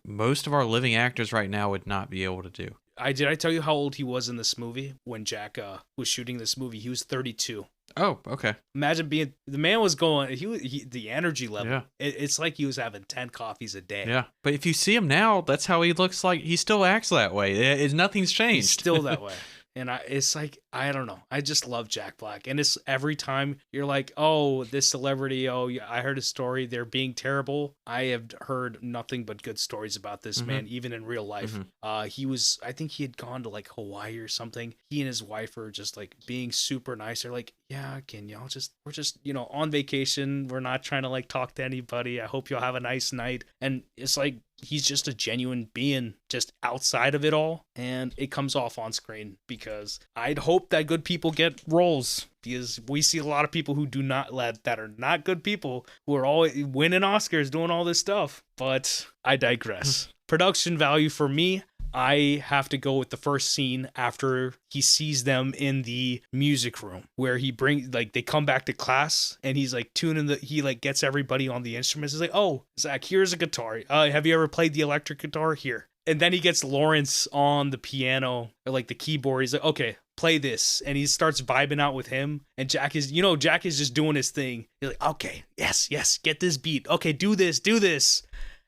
most of our living actors right now would not be able to do. Did I tell you how old he was in this movie when Jack was shooting this movie? He was 32. Oh, okay. Imagine the man was going. The energy level. Yeah. It's like he was having 10 coffees a day. Yeah, but if you see him now, that's how he looks like. He still acts that way. Nothing's changed. He's still that way. And it's like, I don't know. I just love Jack Black. And it's every time you're like, oh, this celebrity, I heard a story. They're being terrible. I have heard nothing but good stories about this man, even in real life. I think he had gone to like Hawaii or something. He and his wife are just like being super nice. They're like, yeah, we're just, on vacation. We're not trying to like talk to anybody. I hope you'll have a nice night. And it's like, he's just a genuine being just outside of it all, and it comes off on screen because I'd hope that good people get roles, because we see a lot of people who that are not good people who are always winning Oscars doing all this stuff. But I digress. Production value for me, I have to go with the first scene after he sees them in the music room where they come back to class and he's like he like gets everybody on the instruments. He's like, oh, Zach, here's a guitar. Have you ever played the electric guitar? Here. And then he gets Lawrence on the piano or like the keyboard. He's like, okay, play this. And he starts vibing out with him. And Jack is just doing his thing. He's like, okay, yes, get this beat. Okay, do this.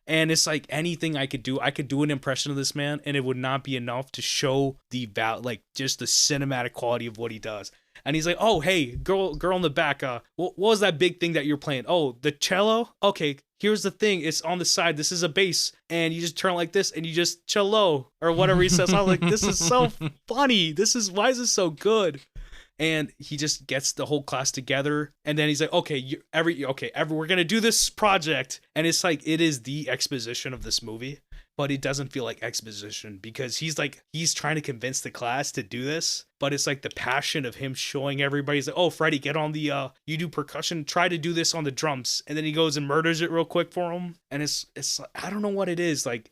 And it's like anything I could do an impression of this man, and it would not be enough to show just the cinematic quality of what he does. And he's like, oh, hey, girl in the back, what was that big thing that you're playing? Oh, the cello? Okay, here's the thing. It's on the side. This is a bass. And you just turn it like this, and you just cello, or whatever he says. I was like, this is so funny. Why is this so good? And he just gets the whole class together, and then he's like, okay, we're gonna do this project. And it's like, it is the exposition of this movie, but it doesn't feel like exposition because he's trying to convince the class to do this, but it's like the passion of him showing everybody. He's like, oh, Freddie, get on the you do percussion, try to do this on the drums. And then he goes and murders it real quick for him. And it's I don't know what it is, like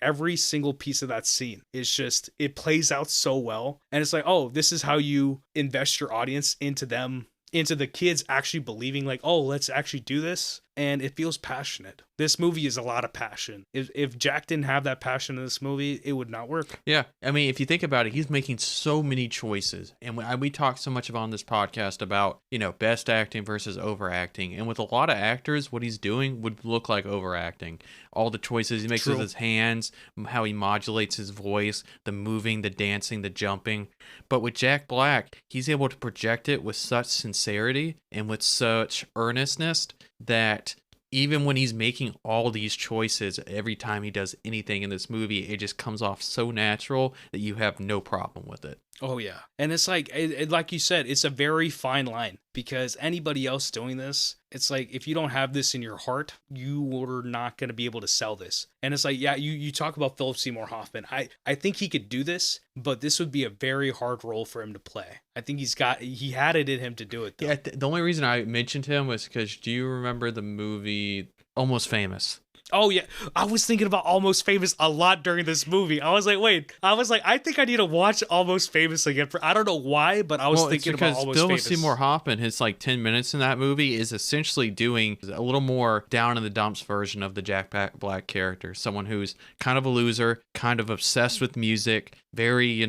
every single piece of that scene is just, it plays out so well. And it's like, oh, this is how you invest your audience into the kids actually believing like, oh, let's actually do this. And it feels passionate. This movie is a lot of passion. If Jack didn't have that passion in this movie, it would not work. Yeah. I mean, if you think about it, he's making so many choices. And we talk so much on this podcast about, best acting versus overacting. And with a lot of actors, what he's doing would look like overacting. All the choices he makes with his hands, how he modulates his voice, the moving, the dancing, the jumping. But with Jack Black, he's able to project it with such sincerity and with such earnestness that even when he's making all these choices, every time he does anything in this movie, it just comes off so natural that you have no problem with it. Oh, yeah. And it's like, like you said, it's a very fine line because anybody else doing this, it's like, if you don't have this in your heart, you are not going to be able to sell this. And it's like, yeah, you talk about Philip Seymour Hoffman. I think he could do this, but this would be a very hard role for him to play. I think he had it in him to do it, though. Yeah, the only reason I mentioned him was because, do you remember the movie Almost Famous? Oh, yeah. I was thinking about Almost Famous a lot during this movie. I was like, I think I need to watch Almost Famous again. I don't know why, but I was thinking about Almost Famous. Philip Seymour Hoffman, his 10 minutes in that movie is essentially doing a little more down in the dumps version of the Jack Black character. Someone who's kind of a loser, kind of obsessed with music, very,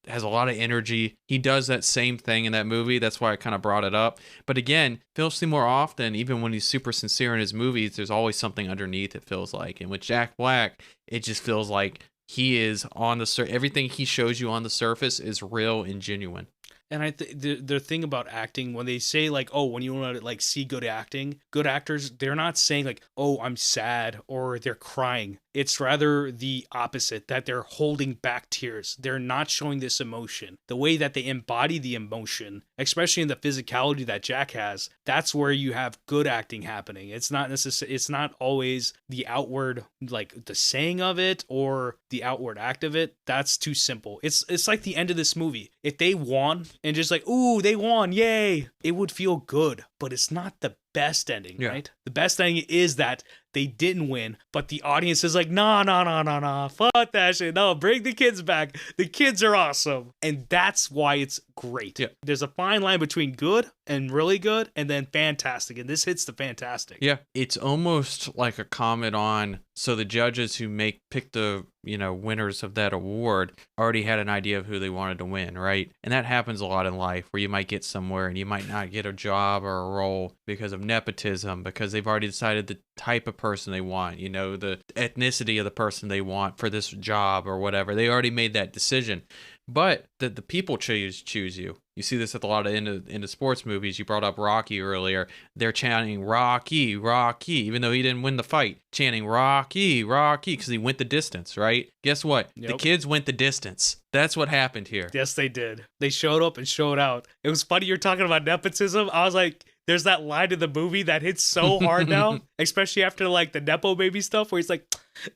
has a lot of energy. He does that same thing in that movie. That's why I kind of brought it up. But again, Philip Seymour Hoffman, even when he's super sincere in his movies, there's always something underneath, it feels like. And with Jack Black, it just feels like he is on the everything he shows you on the surface is real and genuine. And I think the thing about acting, when they say like, oh, when you want to like see good acting, good actors, they're not saying like, oh, I'm sad or they're crying. It's rather the opposite, that they're holding back tears. They're not showing this emotion. The way that they embody the emotion, especially in the physicality that Jack has, that's where you have good acting happening. It's not always the outward, like the saying of it or the outward act of it. That's too simple. It's like the end of this movie. If they won and just like, ooh, they won, yay, it would feel good, but it's not the best ending, right? The best ending is that they didn't win, but the audience is like, nah, fuck that shit. No, bring the kids back. The kids are awesome. And that's why it's great. Yeah. There's a fine line between good and really good and then fantastic. And this hits the fantastic. Yeah. It's almost like a comment on, so the judges who pick the, winners of that award already had an idea of who they wanted to win, right? And that happens a lot in life where you might get somewhere and you might not get a job or a role because of nepotism, because they've already decided the type of person they want, the ethnicity of the person they want for this job or whatever. They already made that decision. But the people choose you. You see this at a lot of into sports movies. You brought up Rocky earlier. They're chanting Rocky, Rocky, even though he didn't win the fight. Chanting Rocky, Rocky, because he went the distance, right? Guess what? Yep. The kids went the distance. That's what happened here. Yes, they did. They showed up and showed out. It was funny you're talking about nepotism. I was like, there's that line in the movie that hits so hard now, especially after like the Nepo baby stuff where he's like,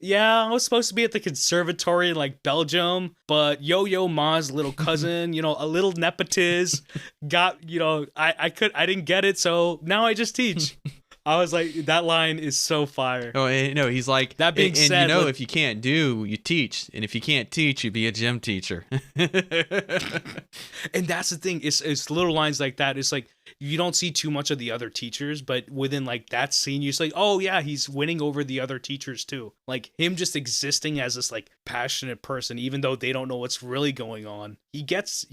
yeah, I was supposed to be at the conservatory in like Belgium, but Yo-Yo Ma's little cousin, a little nepotist got, I didn't get it. So now I just teach. I was like, that line is so fire. Oh, no, he's like, that being said, if you can't do, you teach. And if you can't teach, you be a gym teacher. And that's the thing. It's little lines like that. It's like, you don't see too much of the other teachers, but within like that scene, you're just like, oh yeah, he's winning over the other teachers too. Like him just existing as this like passionate person, even though they don't know what's really going on. He gets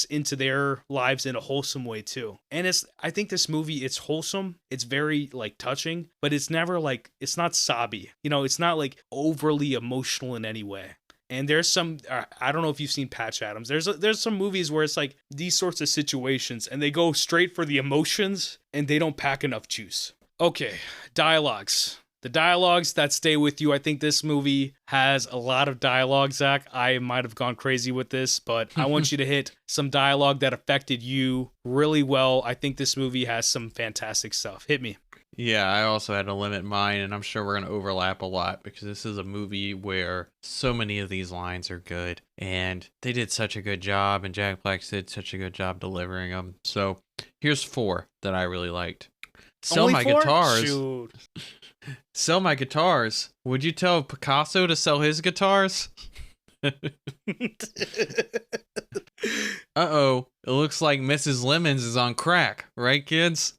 into their lives in a wholesome way too. And I think this movie, it's wholesome. It's very like touching, but it's never like, it's not sobby. It's not like overly emotional in any way. And there's some, I don't know if you've seen Patch Adams. There's some movies where it's like these sorts of situations and they go straight for the emotions and they don't pack enough juice. Okay, dialogues. The dialogues that stay with you. I think this movie has a lot of dialogue, Zach. I might have gone crazy with this, but I want you to hit some dialogue that affected you really well. I think this movie has some fantastic stuff. Hit me. Yeah, I also had to limit mine, and I'm sure we're going to overlap a lot because this is a movie where so many of these lines are good, and they did such a good job, and Jack Black did such a good job delivering them. So here's 4 that I really liked. Sell Only my 4? guitars. Shoot. Sell my guitars. Would you tell Picasso to sell his guitars? Uh-oh. It looks like Mrs. Lemons is on crack, right, kids?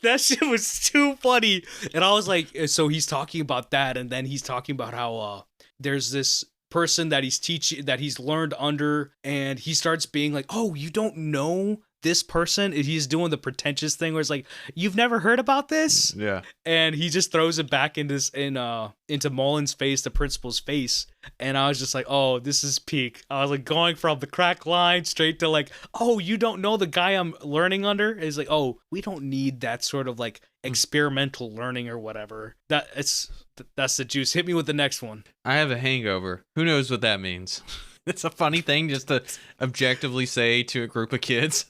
That shit was too funny. And I was like, so he's talking about that, and then he's talking about how there's this person that he's teaching, that he's learned under, and he starts being like, oh, you don't know this person? He's doing the pretentious thing where it's like, you've never heard about this? Yeah. And he just throws it back into Mullen's face, the principal's face. And I was just like, oh, this is peak. I was like going from the crack line straight to like, oh, you don't know the guy I'm learning under? It's like, oh, we don't need that sort of like experimental learning or whatever. That's the juice. Hit me with the next one. I have a hangover. Who knows what that means? It's a funny thing just to objectively say to a group of kids.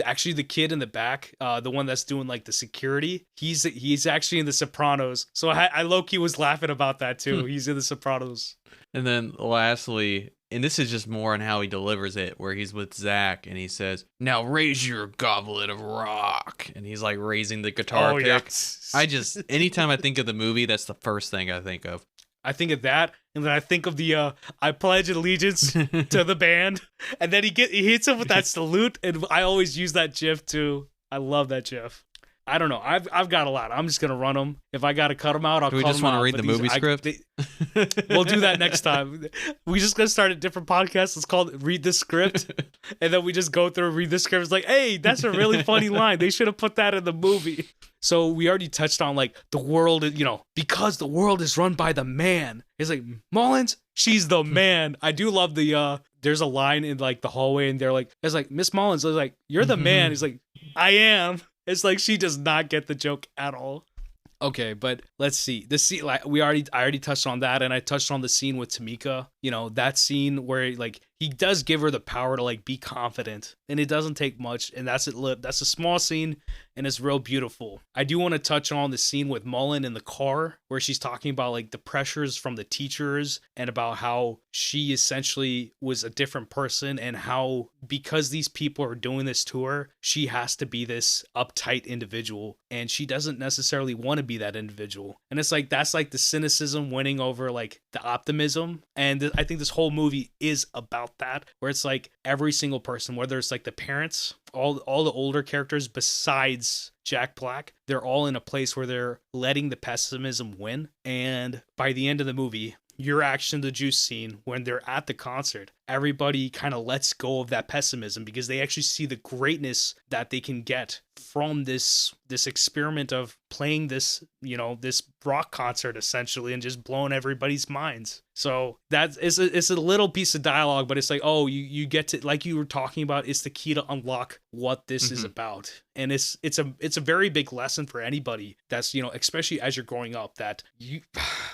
Actually, the kid in the back, the one that's doing like the security, he's actually in The Sopranos. So I low-key was laughing about that too. He's in The Sopranos. And then lastly, and this is just more on how he delivers it, where he's with Zach and he says, now raise your goblet of rock. And he's like raising the guitar pick. Yeah. Anytime I think of the movie, that's the first thing I think of. I think of that, and then I think of the I pledge allegiance to the band, and then he hits him with that salute, and I always use that gif too. I love that gif. I don't know. I've got a lot. I'm just gonna run them. If I gotta cut them out, I'll cut them out. Do we just want to read the movie script? We'll do that next time. We just gonna start a different podcast. It's called Read the Script, and then we just go through and read the script. It's like, hey, that's a really funny line. They should have put that in the movie. So we already touched on like the world, because the world is run by the man. It's like, Mullins, she's the man. I do love there's a line in like the hallway and they're like, it's like, Miss Mullins, it's like, you're the man. He's like, I am. It's like she does not get the joke at all. Okay, but let's see. The scene, like I already touched on that, and I touched on the scene with Tamika. You know, that scene where like he does give her the power to like be confident, and it doesn't take much, and that's it. That's a small scene, and it's real beautiful. I do want to touch on the scene with Mullen in the car where she's talking about like the pressures from the teachers and about how she essentially was a different person, and how because these people are doing this to her, she has to be this uptight individual, and she doesn't necessarily want to be that individual. And it's like that's like the cynicism winning over like the optimism. And I think this whole movie is about that, where it's like every single person, whether it's like the parents, all the older characters besides Jack Black, they're all in a place where they're letting the pessimism win. And by the end of the movie, your action, the juice scene, when they're at the concert, everybody kind of lets go of that pessimism because they actually see the greatness that they can get from this experiment of playing this, you know, this rock concert essentially, and just blowing everybody's minds. So it's a little piece of dialogue, but it's like, oh, you get to, like you were talking about, it's the key to unlock what this is about. And it's a very big lesson for anybody that's, you know, especially as you're growing up, that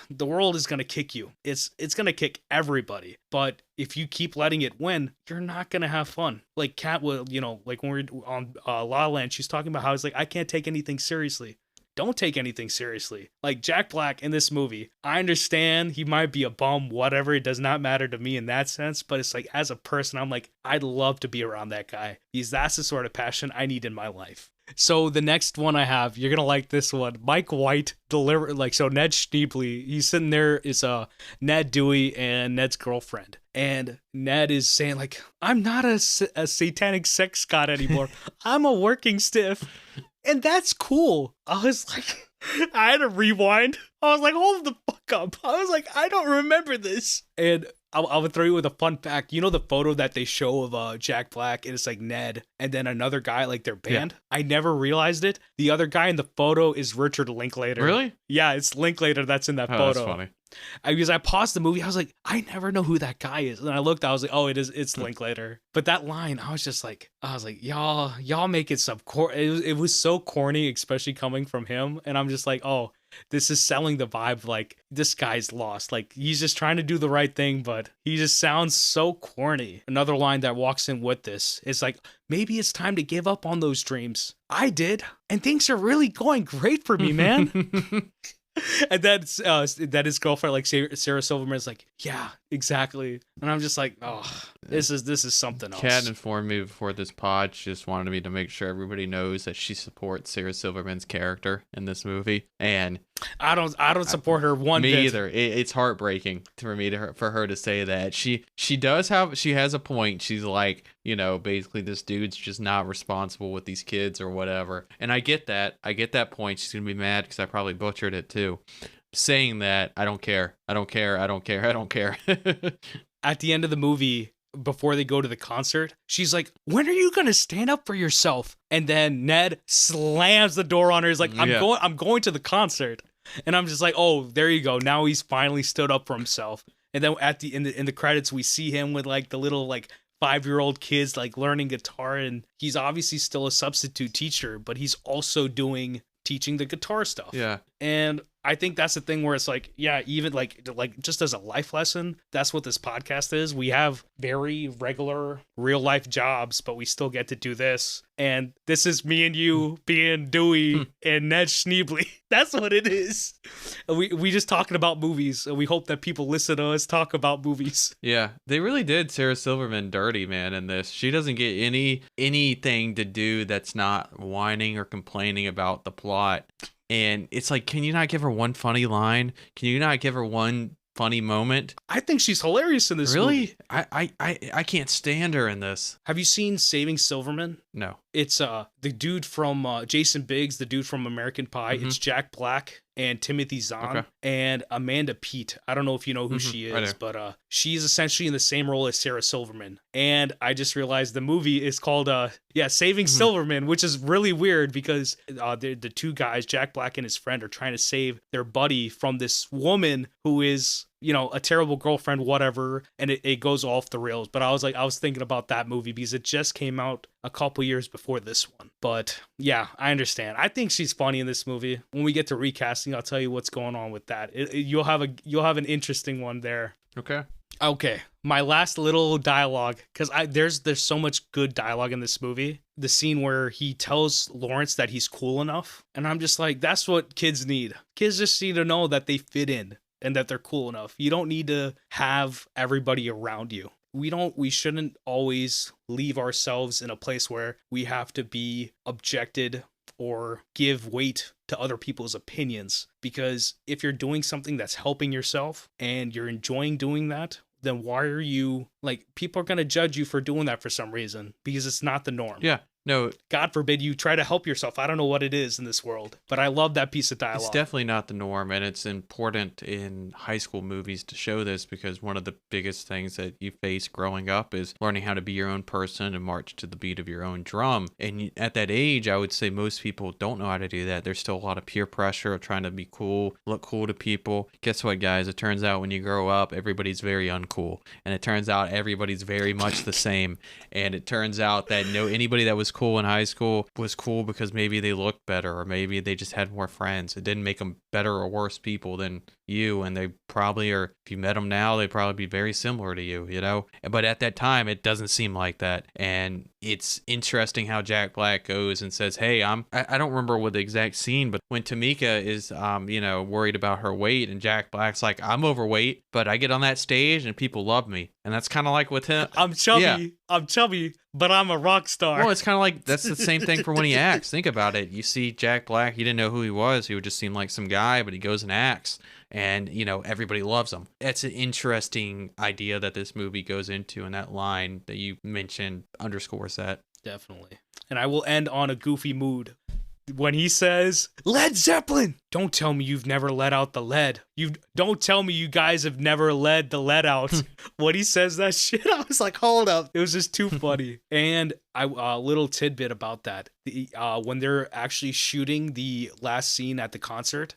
the world is going to kick you. It's going to kick everybody. But if you keep letting it win, you're not going to have fun. Like Kat will, you know, like when we're on La La Land, she's talking about how it's like, I can't take anything seriously. Don't take anything seriously. Like Jack Black in this movie, I understand he might be a bum, whatever. It does not matter to me in that sense. But it's like, as a person, I'm like, I'd love to be around that guy. That's the sort of passion I need in my life. So the next one I have, you're gonna like this one. Mike White so Ned Schneebly, he's sitting there, is Ned, Dewey, and Ned's girlfriend. And Ned is saying like, I'm not a satanic sex god anymore. I'm a working stiff. And that's cool. I was like, I had to rewind. I was like, hold the fuck up. I was like, I don't remember this. And I would throw you with a fun fact. You know the photo that they show of Jack Black, and it's like Ned and then another guy, like their band? Yeah. I never realized it. The other guy in the photo is Richard Linklater. Really? Yeah, it's Linklater that's in that photo. That's funny. Because I paused the movie, I was like, I never know who that guy is. And I looked, I was like, oh, it's Linklater. But that line, I was like, y'all make it it was so corny, especially coming from him. And I'm just like, oh, this is selling the vibe. Like, this guy's lost. Like, he's just trying to do the right thing, but he just sounds so corny. Another line that walks in with this is like, maybe it's time to give up on those dreams. I did, and things are really going great for me, man. And then his girlfriend, like Sarah Silverman, is like, yeah, exactly. And I'm just like, oh, this is something else. Kat informed me before this pod. She just wanted me to make sure everybody knows that she supports Sarah Silverman's character in this movie, and I don't support her one bit. Me either. It's heartbreaking for her to say that. She has a point. She's like, you know, basically this dude's just not responsible with these kids or whatever. And I get that. I get that point. She's gonna be mad because I probably butchered it too. Saying that, I don't care. I don't care. I don't care. I don't care. At the end of the movie, before they go to the concert, she's like, when are you gonna stand up for yourself? And then Ned slams the door on her. He's like, I'm going to the concert. And I'm just like, oh, there you go. Now he's finally stood up for himself. And then in the credits, we see him with like the little like 5-year-old kids like learning guitar, and he's obviously still a substitute teacher, but he's also teaching the guitar stuff. Yeah. And I think that's the thing where it's like, yeah, even like just as a life lesson, that's what this podcast is. We have very regular real life jobs, but we still get to do this. And this is me and you being Dewey and Ned Schneebly. That's what it is. We just talking about movies, and we hope that people listen to us talk about movies. Yeah, they really did Sarah Silverman dirty, man, in this. She doesn't get anything to do that's not whining or complaining about the plot. And it's like, can you not give her one funny line? Can you not give her one funny moment? I think she's hilarious in this movie. I can't stand her in this. Have you seen Saving Silverman? No. It's the dude from Jason Biggs, the dude from American Pie. Mm-hmm. It's Jack Black and Timothy Zahn and Amanda Peet. I don't know if you know who she is, but she's essentially in the same role as Sarah Silverman. And I just realized the movie is called Saving Silverman, which is really weird because the two guys, Jack Black and his friend, are trying to save their buddy from this woman who is a terrible girlfriend, whatever, and it goes off the rails. But I was thinking about that movie because it just came out a couple years before this one. But yeah, I understand. I think she's funny in this movie. When we get to recasting, I'll tell you what's going on with that. You'll have an interesting one there. Okay, my last little dialogue, because there's so much good dialogue in this movie. The scene where he tells Lawrence that he's cool enough, and I'm just like, that's what kids need. Kids just need to know that they fit in and that they're cool enough. You don't need to have everybody around you. We shouldn't always leave ourselves in a place where we have to be objected or give weight to other people's opinions. Because if you're doing something that's helping yourself and you're enjoying doing that, then why are you, like, people are going to judge you for doing that for some reason because it's not the norm. Yeah. No, God forbid you try to help yourself. I don't know what it is in this world, but I love that piece of dialogue. It's definitely not the norm, and it's important in high school movies to show this because one of the biggest things that you face growing up is learning how to be your own person and march to the beat of your own drum. And at that age, I would say most people don't know how to do that. There's still a lot of peer pressure of trying to be cool, look cool to people. Guess what, guys? It turns out when you grow up, everybody's very uncool, and it turns out everybody's very much the same. And it turns out that anybody that was cool in high school was cool because maybe they looked better or maybe they just had more friends. It didn't make them better or worse people than you, and they probably are, if you met them now, they'd probably be very similar to you, but at that time it doesn't seem like that. And it's interesting how Jack Black goes and says, hey, I don't remember what the exact scene, but when Tamika is worried about her weight, and Jack Black's like, I'm overweight, but I get on that stage and people love me. And that's kind of like with him. I'm chubby, but I'm a rock star. Well, it's kind of like, that's the same thing for when he acts. Think about it. You see Jack Black, you didn't know who he was. He would just seem like some guy, but he goes and acts. And, everybody loves him. It's an interesting idea that this movie goes into, and that line that you mentioned underscores that. Definitely. And I will end on a goofy mood. When he says, Led Zeppelin, don't tell me you've never let out the lead. Don't tell me you guys have never led the lead out. When he says that shit, I was like, hold up. It was just too funny. And a little tidbit about that. When they're actually shooting the last scene at the concert,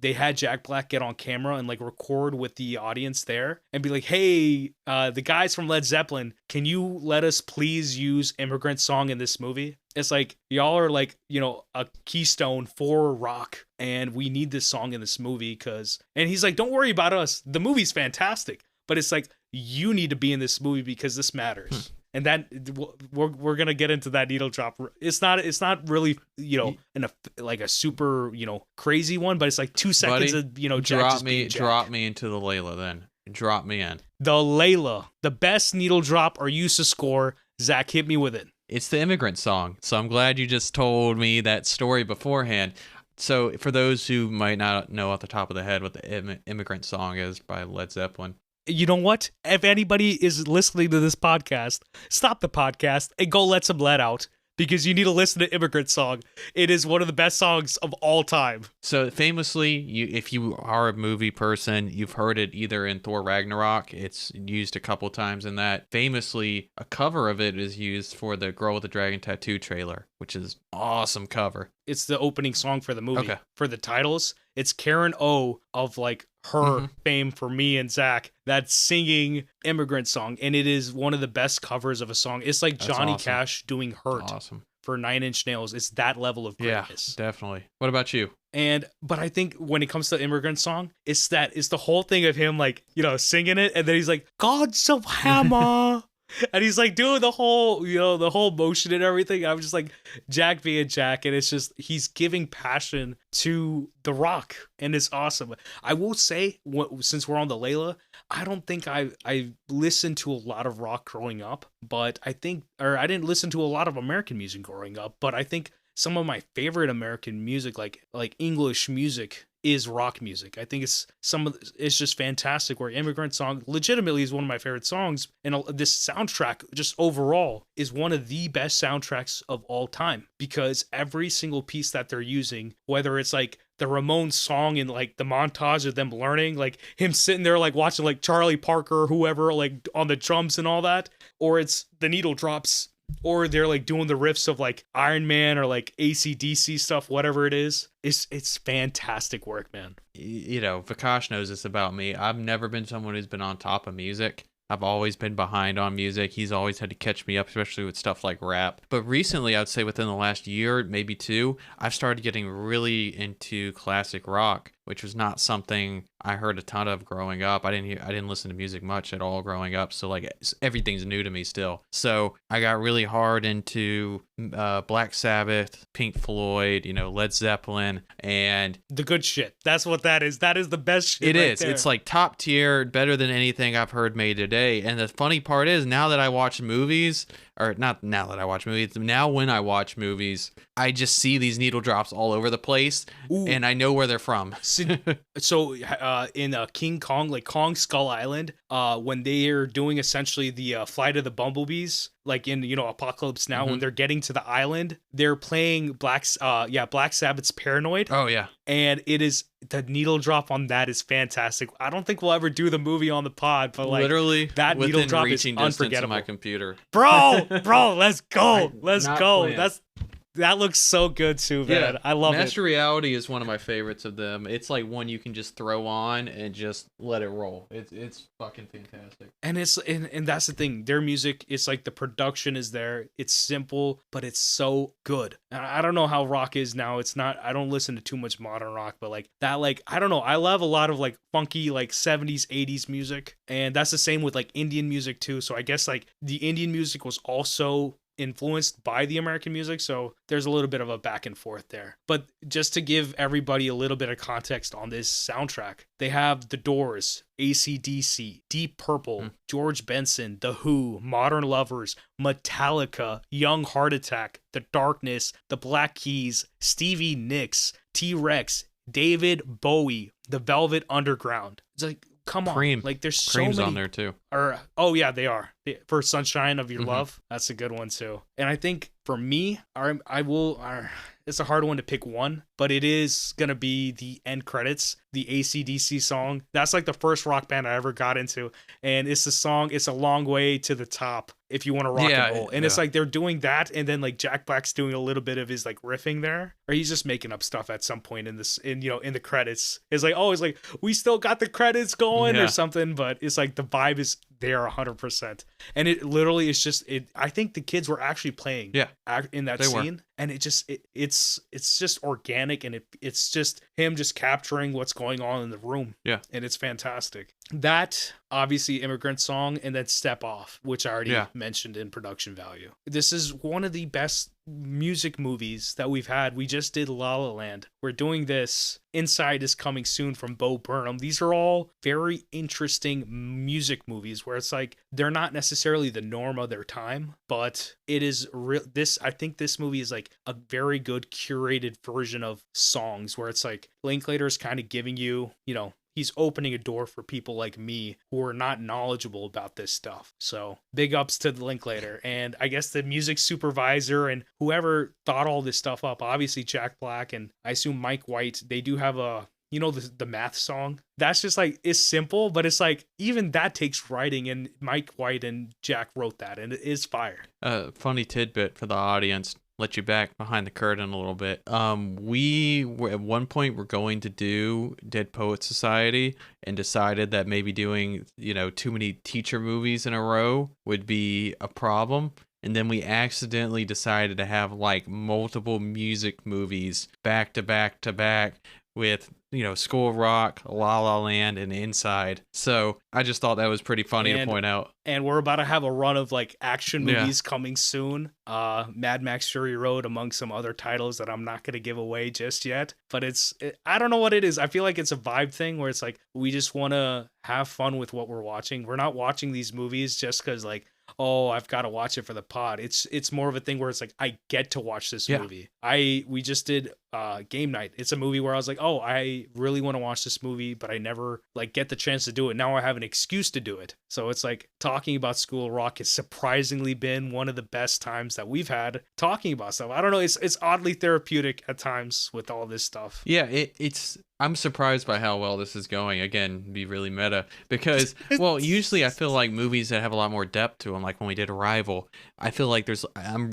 they had Jack Black get on camera and record with the audience there and be like, hey, the guys from Led Zeppelin, can you let us please use Immigrant Song in this movie? It's like, y'all are a keystone for rock, and we need this song in this movie and he's like, don't worry about us. The movie's fantastic, but it's like, you need to be in this movie because this matters. And that we're gonna get into that needle drop. It's not really a super crazy one, but it's like 2 seconds Buddy, of Jack drop me into the Layla then. Drop me in. The Layla, the best needle drop or use to score. Zach, hit me with it. It's the Immigrant Song. So I'm glad you just told me that story beforehand. So for those who might not know off the top of the head what the Immigrant Song is by Led Zeppelin. You know what? If anybody is listening to this podcast, stop the podcast and go let some lead out, because you need to listen to Immigrant Song. It is one of the best songs of all time. So famously, if you are a movie person, you've heard it either in Thor Ragnarok. It's used a couple times in that. Famously, a cover of it is used for the Girl with the Dragon Tattoo trailer, which is awesome cover. It's the opening song for the movie. Okay. For the titles, it's Karen O of her fame for me and Zach that's singing Immigrant Song, and it is one of the best covers of a song. It's like Johnny Cash doing Hurt for 9 Inch Nails. It's that level of greatness. Yeah, definitely. What about you? But I think when it comes to Immigrant Song, it's the whole thing of him singing it, and then he's like, Gods of Hammer. And he's doing the whole motion and everything. I'm just like, Jack being Jack. And it's just, he's giving passion to the rock. And it's awesome. I will say, since we're on the Layla, I don't think I listened to a lot of rock growing up. But I didn't listen to a lot of American music growing up. But I think some of my favorite American music, like English music, is rock music. I think it's just fantastic. Where Immigrant Song legitimately is one of my favorite songs, and this soundtrack just overall is one of the best soundtracks of all time, because every single piece that they're using, whether it's the Ramones song and the montage of them learning, him sitting there watching Charlie Parker or whoever on the drums and all that, or it's the needle drops or they're like doing the riffs of like Iron Man or like AC/DC stuff, whatever it is. It's fantastic work, man. You know, Vikash knows this about me. I've never been someone who's been on top of music. I've always been behind on music. He's always had to catch me up, especially with stuff like rap. But recently, I'd say within the last year, maybe two, I've started getting really into classic rock, which was not something I heard a ton of growing up. I didn't listen to music much at all growing up. So like everything's new to me still. So I got really hard into Black Sabbath, Pink Floyd, you know, Led Zeppelin, and the good shit. That's what that is. That is the best shit. It right is. there. It's like top tier, better than anything I've heard made today. And the funny part is, now that I watch movies, or not now that I watch movies, now when I watch movies, I just see these needle drops all over the place, and I know where they're from. So in King Kong, like Kong Skull Island, when they are doing essentially the Flight of the Bumblebees, like in, you know, Apocalypse Now, when they're getting to the island, they're playing Black Sabbath's Paranoid. Oh yeah. And it is, the needle drop on that is fantastic. I don't think we'll ever do the movie on the pod, but like literally that needle drop is unforgettable. Of my computer. Bro, let's go. Let's go. Planned. That looks so good too, man. Yeah, I love Master it. Reality is one of my favorites of them. It's like one you can just throw on and just let it roll. It's fucking fantastic. And and that's the thing. Their music, it's like the production is there. It's simple, but it's so good. And I don't know how rock is now. It's not, I don't listen to too much modern rock, but like that, like, I don't know. I love a lot of like funky, like 70s, 80s music. And that's the same with like Indian music too. So I guess like the Indian music was also influenced by the American music, so there's a little bit of a back and forth there. But just to give everybody a little bit of context on this soundtrack, they have The Doors, AC/DC, Deep Purple, George Benson, The Who, Modern Lovers, Metallica, Young Heart Attack, The Darkness, The Black Keys, Stevie Nicks, T-Rex, David Bowie, The Velvet Underground. It's like, come on. Cream. Like there's so Cream's many on there too. Oh yeah, they are. For Sunshine of Your Love, that's a good one too. And I think for me, it's a hard one to pick one, but it is gonna be the end credits, the AC/DC song. That's like the first rock band I ever got into, and it's the song "It's a Long Way to the Top" if you want to rock and roll. And it's like they're doing that, and then like Jack Black's doing a little bit of his like riffing there, or he's just making up stuff at some point in the credits. It's like we still got the credits going or something, but it's like the vibe is there 100%, and it literally is just it. I think the kids were actually playing in that scene, and it's just organic, and it's just him just capturing what's going on in the room, and it's fantastic. That obviously Immigrant Song, and then Step Off, which I already mentioned in production value. This is one of the best music movies that we've had. We just did La La Land. We're doing this. Inside is coming soon from Bo Burnham. These are all very interesting music movies where it's like they're not necessarily the norm of their time, but it is real. I think this movie is like a very good curated version of songs where it's like Linklater is kind of giving you, you know, he's opening a door for people like me who are not knowledgeable about this stuff. So big ups to the Linklater, and I guess the music supervisor and whoever thought all this stuff up, obviously Jack Black and I assume Mike White. They do have the math song. That's just like, it's simple, but it's like even that takes writing, and Mike White and Jack wrote that, and it is fire. Funny tidbit for the audience. Let you back behind the curtain a little bit. We were at one point we're going to do Dead Poet Society, and decided that maybe doing, you know, too many teacher movies in a row would be a problem. And then we accidentally decided to have like multiple music movies back to back to back with, you know, School of Rock, La La Land, and Inside. So I just thought that was pretty funny to point out. And we're about to have a run of like action movies coming soon. Mad Max Fury Road, among some other titles that I'm not going to give away just yet. But I don't know what it is. I feel like it's a vibe thing where it's like we just want to have fun with what we're watching. We're not watching these movies just because like, oh, I've got to watch it for the pod. It's more of a thing where it's like I get to watch this movie. We just did Game Night. It's a movie where I was like, oh, I really want to watch this movie, but I never like get the chance to do it. Now I have an excuse to do it. So it's like talking about School of Rock has surprisingly been one of the best times that we've had talking about stuff. I don't know. It's oddly therapeutic at times with all this stuff. Yeah, it's. I'm surprised by how well this is going. Again, be really meta because, well, usually I feel like movies that have a lot more depth to them, like when we did Arrival, I feel like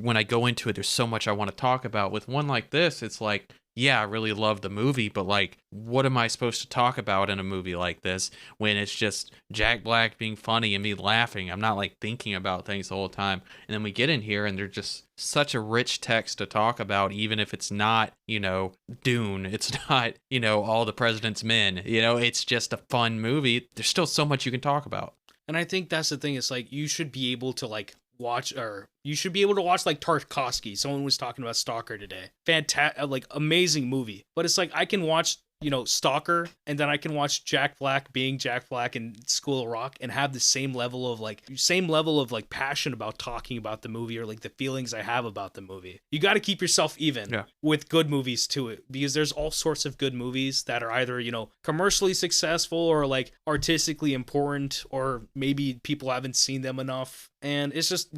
when I go into it, there's so much I want to talk about. With one like this, it's like, yeah, I really love the movie, but like, what am I supposed to talk about in a movie like this when it's just Jack Black being funny and me laughing? I'm not like thinking about things the whole time. And then we get in here and they're just such a rich text to talk about, even if it's not, Dune. It's not, All the President's Men. It's just a fun movie. There's still so much you can talk about. And I think that's the thing. It's like you should be able to like watch like Tarkovsky. Someone was talking about Stalker today. Fantastic, like amazing movie. But it's like I can watch Stalker, and then I can watch Jack Black being Jack Black in School of Rock and have the same level of like passion about talking about the movie or like the feelings I have about the movie. You got to keep yourself even with good movies to it, because there's all sorts of good movies that are either, commercially successful or like artistically important, or maybe people haven't seen them enough. And it's just,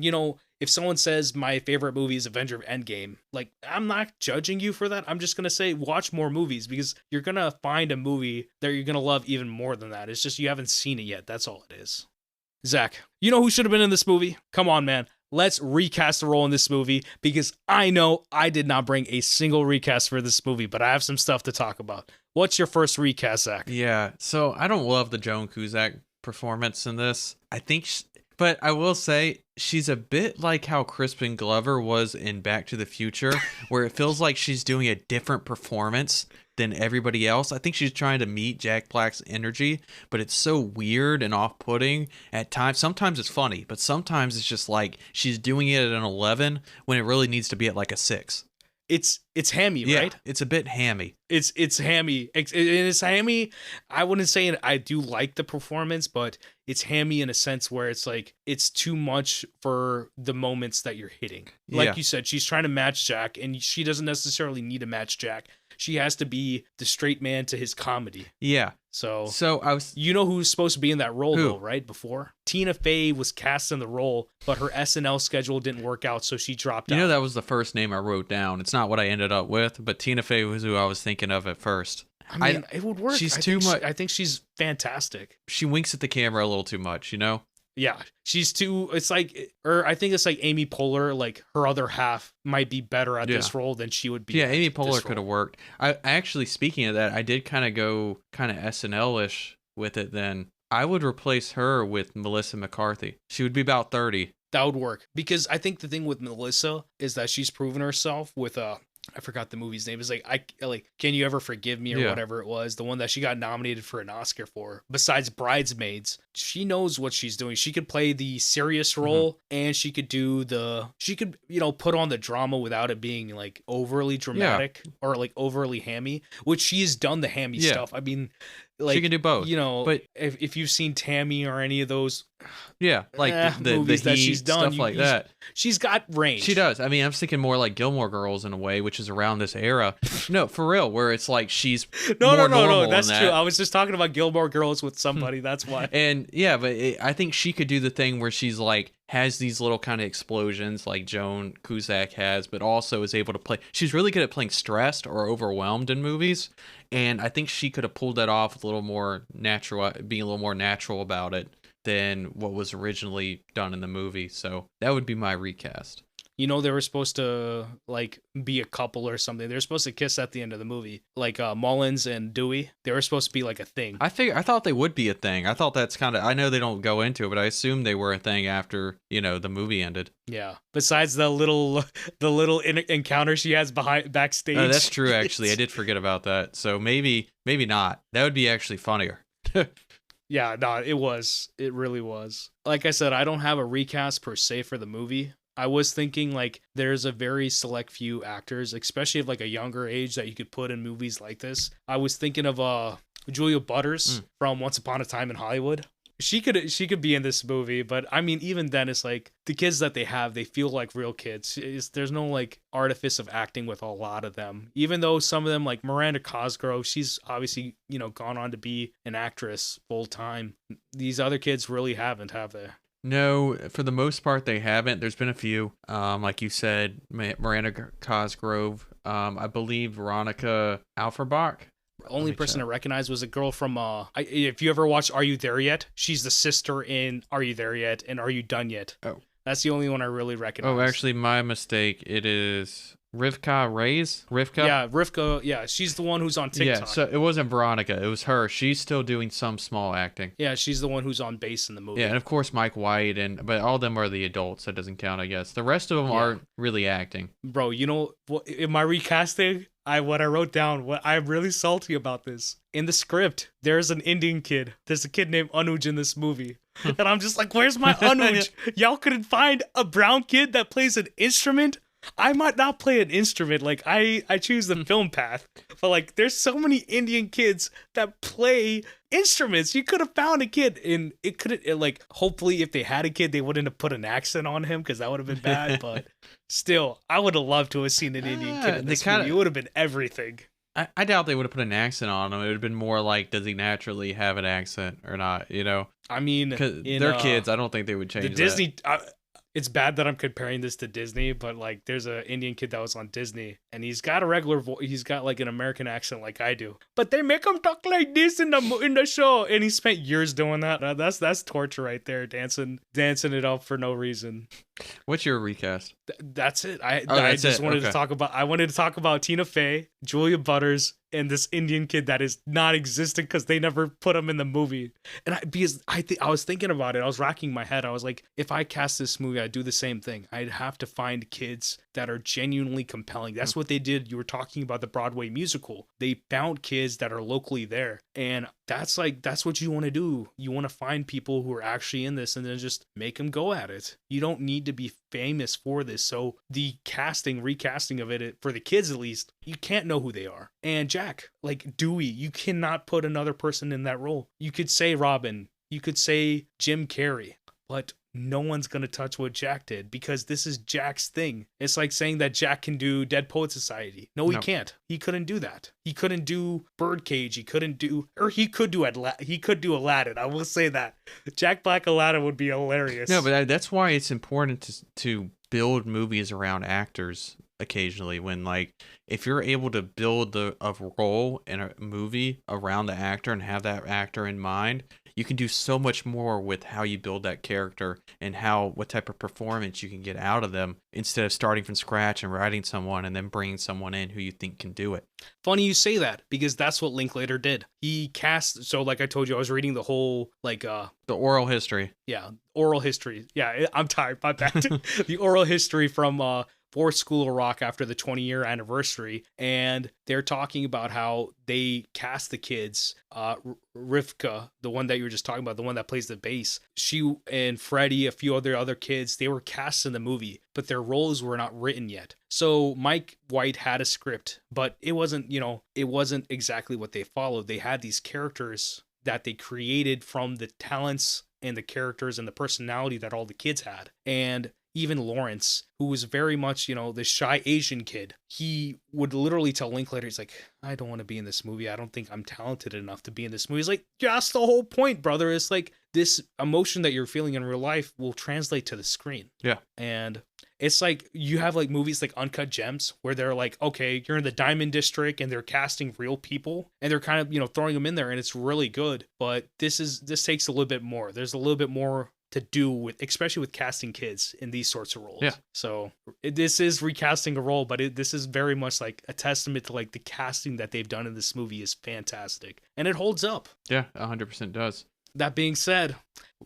if someone says my favorite movie is Avenger Endgame, like, I'm not judging you for that. I'm just going to say watch more movies, because you're going to find a movie that you're going to love even more than that. It's just you haven't seen it yet. That's all it is. Zach, you know who should have been in this movie? Come on, man. Let's recast the role in this movie, because I know I did not bring a single recast for this movie, but I have some stuff to talk about. What's your first recast, Zach? Yeah, so I don't love the Joan Cusack performance in this. But I will say she's a bit like how Crispin Glover was in Back to the Future, where it feels like she's doing a different performance than everybody else. I think she's trying to meet Jack Black's energy, but it's so weird and off-putting at times. Sometimes it's funny, but sometimes it's just like she's doing it at an 11 when it really needs to be at like a 6. It's hammy, yeah, right? It's a bit hammy. It's hammy. It's hammy. I wouldn't say I do like the performance, but it's hammy in a sense where it's like it's too much for the moments that you're hitting. Like you said, she's trying to match Jack, and she doesn't necessarily need to match Jack. She has to be the straight man to his comedy. Yeah. So I was. You know who's supposed to be in that role though, right? Before Tina Fey was cast in the role, but her SNL schedule didn't work out, so she dropped out. That was the first name I wrote down. It's not what I ended up with, but Tina Fey was who I was thinking of at first. I mean, it would work. She's too much. I think she's fantastic. She winks at the camera a little too much, Yeah, she's too. It's like, or I think it's like Amy Poehler. Like her other half might be better at this role than she would be. Yeah, Amy Poehler could have worked. I actually, speaking of that, I did kind of go kind of SNL-ish with it. Then I would replace her with Melissa McCarthy. She would be about 30. That would work, because I think the thing with Melissa is that she's proven herself with I forgot the movie's name. It's like Can You Ever Forgive Me, or whatever it was. The one that she got nominated for an Oscar for. Besides Bridesmaids, she knows what she's doing. She could play the serious role, and she could put on the drama without it being like overly dramatic or like overly hammy, which she's done the hammy stuff. I mean, like, she can do both. But if you've seen Tammy or any of those, like the movies that she's done, stuff like that, she's got range. She does. I mean, I'm thinking more like Gilmore Girls in a way, which is around this era. No, for real, where it's like she's no. That's true. I was just talking about Gilmore Girls with somebody. That's why. And I think she could do the thing where she's like has these little kind of explosions like Joan Cusack has, but also is able to play. She's really good at playing stressed or overwhelmed in movies. And I think she could have pulled that off with a little more natural, being a little more natural about it than what was originally done in the movie. So that would be my recast. They were supposed to like be a couple or something. They were supposed to kiss at the end of the movie, like Mullins and Dewey. They were supposed to be like a thing. I thought they would be a thing. I thought that's kind of. I know they don't go into it, but I assumed they were a thing after the movie ended. Yeah. Besides the little encounter she has backstage. Oh, that's true. Actually, I did forget about that. So maybe not. That would be actually funnier. Yeah. No, it was. It really was. Like I said, I don't have a recast per se for the movie. I was thinking like there's a very select few actors, especially of like a younger age, that you could put in movies like this. I was thinking of Julia Butters from Once Upon a Time in Hollywood. she could be in this movie, but I mean, even then, it's like the kids that they have, they feel like real kids. There's no like artifice of acting with a lot of them, even though some of them, like Miranda Cosgrove, she's obviously, you know, gone on to be an actress full time. These other kids really haven't, have they? No, for the most part, they haven't. There's been a few, like you said, Miranda Cosgrove. I believe Veronica Alferbach. Only person I recognized was a girl from if you ever watched Are You There Yet? She's the sister in Are You There Yet and Are You Done Yet? Oh. That's the only one I really recognize. Oh, actually, my mistake. It is Rivka Reyes? Rivka? Yeah, Rivka. Yeah, she's the one who's on TikTok. Yeah, so it wasn't Veronica. It was her. She's still doing some small acting. Yeah, she's the one who's on base in the movie. Yeah, and of course Mike White, but all of them are the adults. That doesn't count, I guess. The rest of them aren't really acting. Bro, you know, in my recasting, what I wrote down, what I'm really salty about this. In the script, there's an Indian kid. There's a kid named Anuj in this movie. And I'm just like, where's my Anuj? Y'all couldn't find a brown kid that plays an instrument? I might not play an instrument. Like, I choose the film path. But, like, there's so many Indian kids that play instruments. You could have found a kid. And it couldn't, like, hopefully if they had a kid, they wouldn't have put an accent on him because that would have been bad. But still, I would have loved to have seen an Indian kid in this movie. It would have been everything. I doubt they would have put an accent on him. It would have been more like, does he naturally have an accent or not? You know? I mean, they're kids. I don't think they would change the Disney. It's bad that I'm comparing this to Disney, but like, there's an Indian kid that was on Disney, and he's got a regular voice. He's got like an American accent, like I do. But they make him talk like this in the show, and he spent years doing that. That's torture right there, dancing it up for no reason. What's your recast? That's it. I wanted to talk about. I wanted to talk about Tina Fey, Julia Butters, and this Indian kid that is not existent because they never put him in the movie. And I was thinking about it. I was racking my head. I was like, if I cast this movie, I'd do the same thing. I'd have to find kids that are genuinely compelling. That's what they did. You were talking about the Broadway musical. They found kids that are locally there. And that's what you want to do. You want to find people who are actually in this and then just make them go at it. You don't need to be famous for this. So the recasting of it, for the kids at least, you can't know who they are. And Jack, like Dewey, you cannot put another person in that role. You could say Robin, you could say Jim Carrey, but no one's going to touch what Jack did because this is Jack's thing. It's like saying that Jack can do Dead Poet Society. No, he can't. He couldn't do that. He couldn't do Birdcage. He could do Aladdin. I will say that. Jack Black Aladdin would be hilarious. No, but that's why it's important to build movies around actors occasionally, when like if you're able to build a role in a movie around the actor and have that actor in mind, you can do so much more with how you build that character and what type of performance you can get out of them, instead of starting from scratch and writing someone and then bringing someone in who you think can do it. Funny you say that, because that's what Linklater did. He cast, so like I told you, I was reading the whole the oral history. Yeah, oral history. Yeah, I'm tired. My bad. The oral history from for School of Rock after the 20-year anniversary, and they're talking about how they cast the kids. Rivka, the one that you were just talking about, the one that plays the bass, she and Freddie, a few other kids, they were cast in the movie, but their roles were not written yet. So Mike White had a script, but it wasn't exactly what they followed. They had these characters that they created from the talents and the characters and the personality that all the kids had. And even Lawrence, who was very much, the shy Asian kid, he would literally tell Linklater, he's like, I don't want to be in this movie. I don't think I'm talented enough to be in this movie. He's like, yeah, that's the whole point, brother. It's like this emotion that you're feeling in real life will translate to the screen. Yeah. And it's like you have like movies like Uncut Gems where they're like, okay, you're in the Diamond District and they're casting real people and they're kind of, throwing them in there and it's really good. But this takes a little bit more. There's a little bit more to do with, especially with casting kids in these sorts of roles. Yeah. So this is recasting a role, but this is very much like a testament to like the casting that they've done in this movie is fantastic and it holds up. Yeah, 100% does. That being said,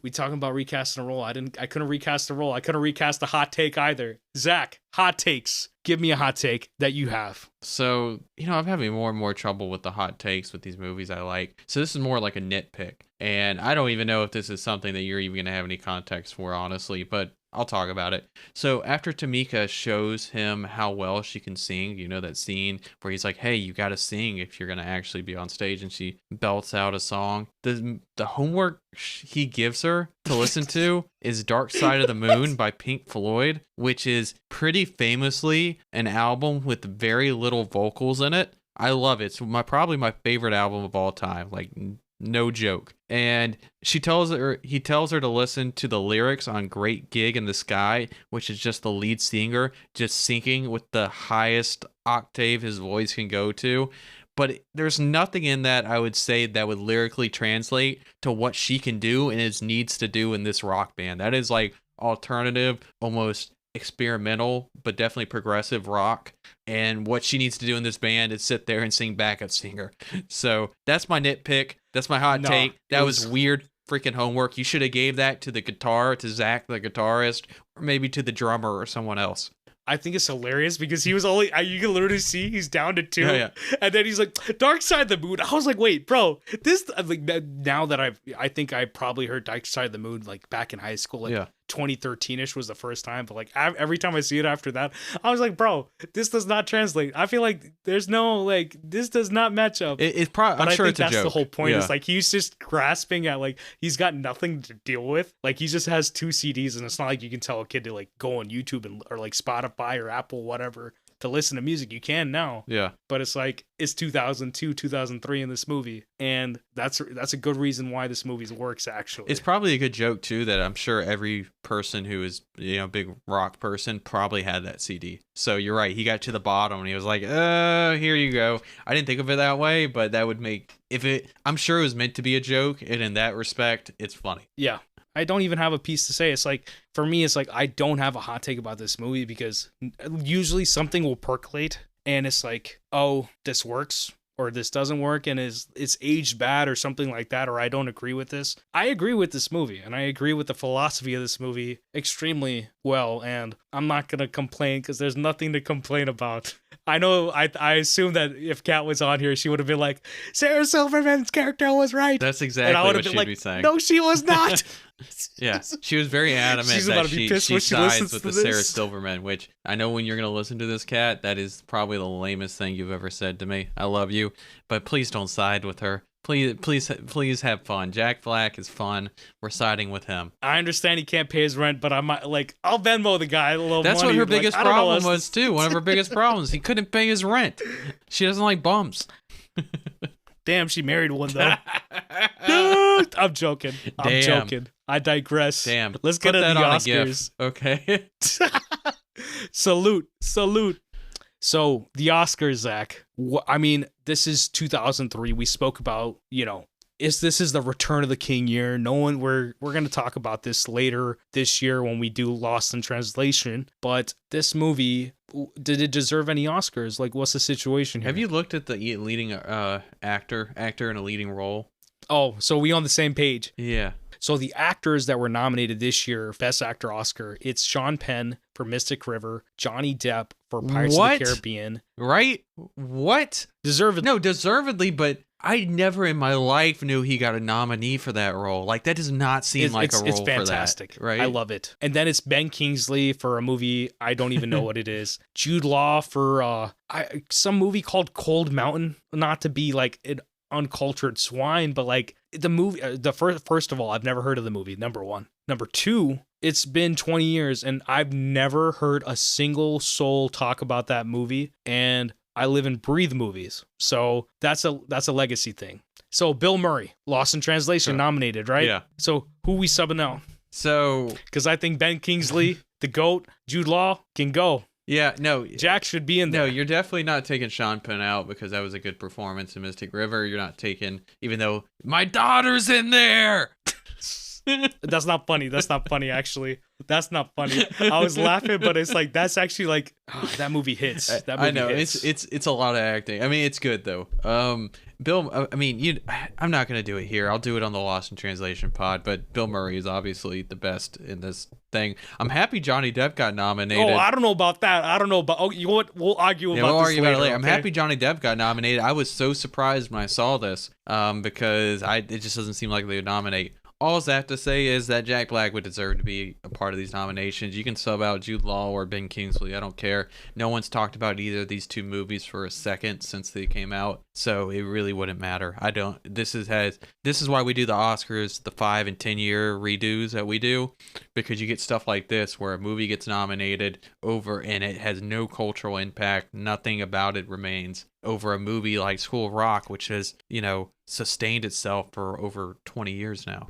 we talking about recasting a role. I couldn't recast a role. I couldn't recast a hot take either. Zach, hot takes. Give me a hot take that you have. So, I'm having more and more trouble with the hot takes with these movies I like. So this is more like a nitpick. And I don't even know if this is something that you're even going to have any context for, honestly. But I'll talk about it. So after Tamika shows him how well she can sing, you know, that scene where he's like, hey, you got to sing if you're going to actually be on stage, and she belts out a song. The homework he gives her to listen to is Dark Side of the Moon by Pink Floyd, which is pretty famously an album with very little vocals in it. I love it. It's probably my favorite album of all time. Like, no joke. And he tells her to listen to the lyrics on Great Gig in the Sky, which is just the lead singer just singing with the highest octave his voice can go to. But there's nothing in that I would say that would lyrically translate to what she can do and needs to do in this rock band. That is like alternative, almost experimental, but definitely progressive rock. And what she needs to do in this band is sit there and sing backup singer. So that's my nitpick. That's my hot take. That was weird freaking homework. You should have gave that to the guitar, to Zach, the guitarist, or maybe to the drummer or someone else. I think it's hilarious because he was only, you can literally see he's down to 2. Yeah. And then he's like, Dark Side of the Moon. I was like, wait, bro, this, like, now that I think I probably heard Dark Side of the Moon, like, back in high school, like 2013-ish was the first time. But, like, every time I see it after that, I was like, bro, this does not translate. I feel like there's no, like, this does not match up. It's probably, I'm sure it's a joke. That's the whole point. Is like, he's just grasping at, like, he's got nothing to deal with. Like, he just has 2 CDs, and it's not like you can tell a kid to, like, go on YouTube or, like, Spotify or Apple, whatever, to listen to music. You can now. Yeah. But it's like, it's 2002, 2003 in this movie. And that's a good reason why this movie works, actually. It's probably a good joke, too, that I'm sure every person who is, you know, big rock person probably had that CD. So you're right. He got to the bottom and he was like, here you go. I didn't think of it that way, but that would make, I'm sure it was meant to be a joke. And in that respect, it's funny. Yeah. I don't even have a piece to say. It's like, for me, it's like, I don't have a hot take about this movie because usually something will percolate and it's like, oh, this works or this doesn't work and it's aged bad or something like that, or I don't agree with this. I agree with this movie and I agree with the philosophy of this movie extremely well, and I'm not going to complain because there's nothing to complain about. I know, I assume that if Kat was on here, she would have been like, Sarah Silverman's character was right. That's exactly what she'd be saying. No, she was not. Yeah, she was very adamant that she sides with the Sarah Silverman, which I know when you're going to listen to this, Kat, that is probably the lamest thing you've ever said to me. I love you, but please don't side with her. Please have fun. Jack Black is fun. We're siding with him. I understand he can't pay his rent, but I'm like, I'll Venmo the guy a little money. That's what her biggest problem was, too. One of her biggest problems. He couldn't pay his rent. She doesn't like bums. Damn, she married one, though. I'm joking. I digress. Damn. Let's get into the Oscars. Okay. Salute. So, the Oscars, Zach. I mean, this is 2003. We spoke about, this is the Return of the King year. We're going to talk about this later this year when we do Lost in Translation. But this movie, did it deserve any Oscars? Like, what's the situation here? Have you looked at the leading actor in a leading role? Oh, so we on the same page? Yeah. So the actors that were nominated this year, Best Actor Oscar, it's Sean Penn for Mystic River, Johnny Depp for Pirates of the Caribbean. Right? What? Deservedly, but I never in my life knew he got a nominee for that role. Like, that does not seem like a role it's fantastic. For that, right? I love it. And then it's Ben Kingsley for a movie, I don't even know what it is. Jude Law for some movie called Cold Mountain, not to be like an uncultured swine, but like the movie, first of all, I've never heard of the movie, number one. Number two, it's been 20 years and I've never heard a single soul talk about that movie, and I live and breathe movies. So that's a legacy thing. So Bill Murray, Lost in Translation, nominated, right? Yeah. So who we subbing out? So, because I think Ben Kingsley, the GOAT, Jude Law can go. Yeah, no. Jack should be in there. No, you're definitely not taking Sean Penn out because that was a good performance in Mystic River. You're not taking, even though my daughter's in there. That's not funny. Actually. That's not funny. I was laughing, but it's like, that's actually like, that movie hits. I know. Hits. It's a lot of acting. I mean, it's good though. Bill, I mean, I'm not going to do it here. I'll do it on the Lost in Translation pod, but Bill Murray is obviously the best in this thing. I'm happy Johnny Depp got nominated. Oh, I don't know about that. You know what? We'll argue about this later. Okay? I'm happy Johnny Depp got nominated. I was so surprised when I saw this because it just doesn't seem like they would nominate All I have to say is that Jack Black would deserve to be a part of these nominations. You can sub out Jude Law or Ben Kingsley. I don't care. No one's talked about either of these two movies for a second since they came out, so it really wouldn't matter. I don't. This is why we do the Oscars, the 5 and 10 year redos that we do, because you get stuff like this where a movie gets nominated over and it has no cultural impact. Nothing about it remains, over a movie like School of Rock, which has, sustained itself for over 20 years now.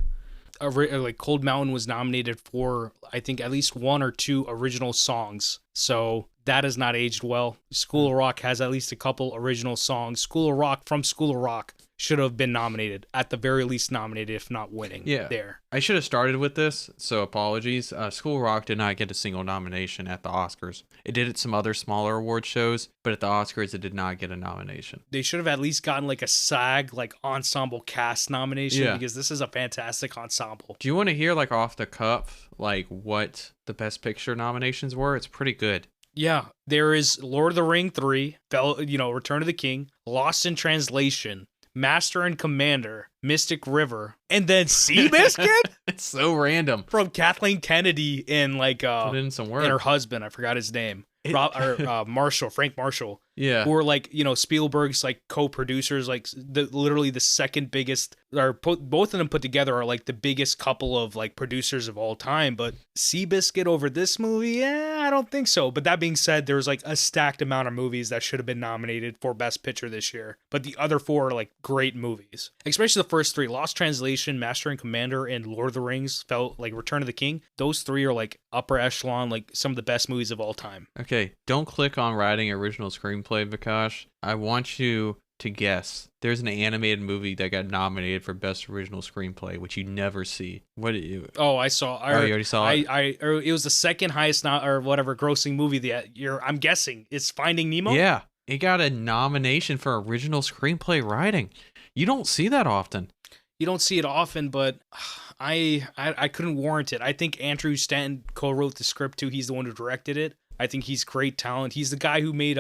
Like Cold Mountain was nominated for, I think, at least 1 or 2 original songs. So that has not aged well. School of Rock has at least a couple original songs. School of Rock should have been nominated, at the very least nominated, if not winning. Yeah. There. I should have started with this, so apologies. School of Rock did not get a single nomination at the Oscars. It did at some other smaller award shows, but at the Oscars, it did not get a nomination. They should have at least gotten like a SAG, like ensemble cast nomination, because this is a fantastic ensemble. Do you want to hear, like, off the cuff, like, what the Best Picture nominations were? It's pretty good. Yeah, there is Lord of the Ring 3, Return of the King, Lost in Translation, Master and Commander, Mystic River, and then Seabiscuit? It's so random. From Kathleen Kennedy and put in some work. And her husband, I forgot his name. Frank Marshall. Yeah. Who are like, Spielberg's like co-producers, like literally the second biggest, or both of them put together are like the biggest couple of like producers of all time. But Seabiscuit over this movie, I don't think so. But that being said, there's like a stacked amount of movies that should have been nominated for Best Picture this year. But the other 4 are like great movies, especially the first 3: Lost Translation, Master and Commander, and Lord of the Rings. Felt like Return of the King. Those 3 are like upper echelon, like some of the best movies of all time. Okay, don't click on writing original screenplay, Vikash. I want you to guess. There's an animated movie that got nominated for Best Original Screenplay, which you never see. What did you? Oh, I saw. You already saw it? It was the second highest, grossing movie that year. I'm guessing it's Finding Nemo. Yeah, it got a nomination for original screenplay writing. You don't see that often. You don't see it often, but I couldn't warrant it. I think Andrew Stanton co-wrote the script too. He's the one who directed it. I think he's great talent. He's the guy who made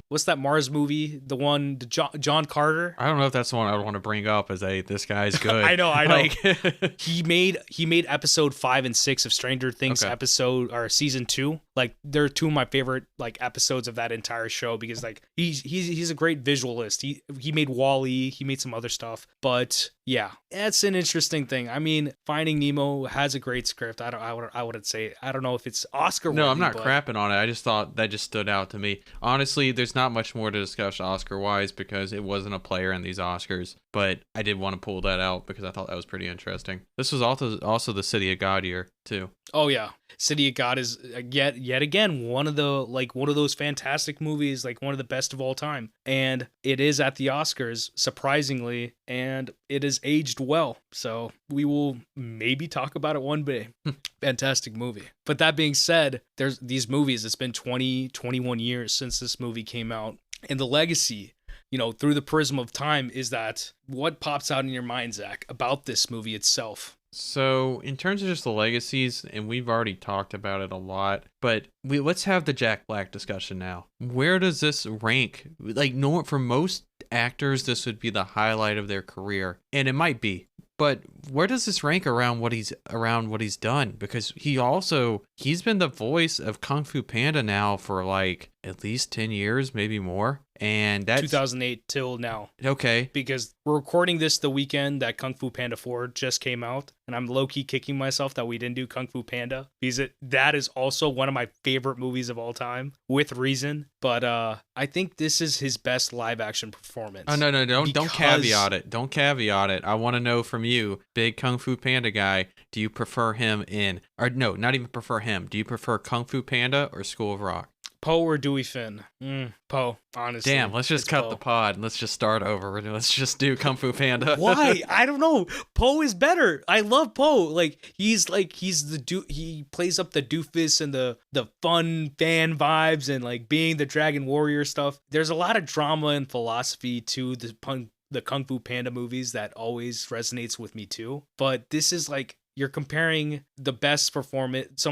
what's that Mars movie? The one, John Carter. I don't know if that's the one I would want to bring up as this guy's good. I know. Like, he made episode 5 and 6 of Stranger Things season 2. Like, they're 2 of my favorite like episodes of that entire show, because like he's a great visualist. He made WALL-E. He made some other stuff, but yeah, that's an interesting thing. I mean, Finding Nemo has a great script. I wouldn't say. I don't know if it's Oscar worthy. No, I'm not crapping on it. I just thought that just stood out to me. Honestly, there's not much more to discuss Oscar-wise because it wasn't a player in these Oscars, but I did want to pull that out because I thought that was pretty interesting. This was also the City of God year too. Oh yeah, City of God is yet again one of those fantastic movies, like one of the best of all time, and it is at the Oscars, surprisingly, and it is aged well. So we will maybe talk about it one day. Fantastic movie. But that being said, there's these movies. It's been 21 years since this movie came out, and the legacy, through the prism of time, is that what pops out in your mind, Zach, about this movie itself? So in terms of just the legacies, and we've already talked about it a lot, but let's have the Jack Black discussion now. Where does this rank? Like, no, for most actors, this would be the highlight of their career, and it might be. But where does this rank around what he's done? Because he's been the voice of Kung Fu Panda now for like at least 10 years, maybe more. And that's 2008 till now. Okay. Because we're recording this the weekend that Kung Fu Panda 4 just came out, and I'm low-key kicking myself that we didn't do Kung Fu Panda, because that is also one of my favorite movies of all time, with reason. But I think this is his best live-action performance. Oh, no, don't caveat it. Don't caveat it. I want to know from you, big Kung Fu Panda guy, do you prefer him no, not even prefer him. Do you prefer Kung Fu Panda or School of Rock? Poe or Dewey Finn? Poe, honestly. Damn, let's just cut the pod and let's just start over. Let's just do Kung Fu Panda. Why? I don't know. Poe is better. I love Poe. Like, he plays up the doofus and the fun fan vibes and like being the Dragon Warrior stuff. There's a lot of drama and philosophy to the Kung Fu Panda movies that always resonates with me too. But this is like, you're comparing some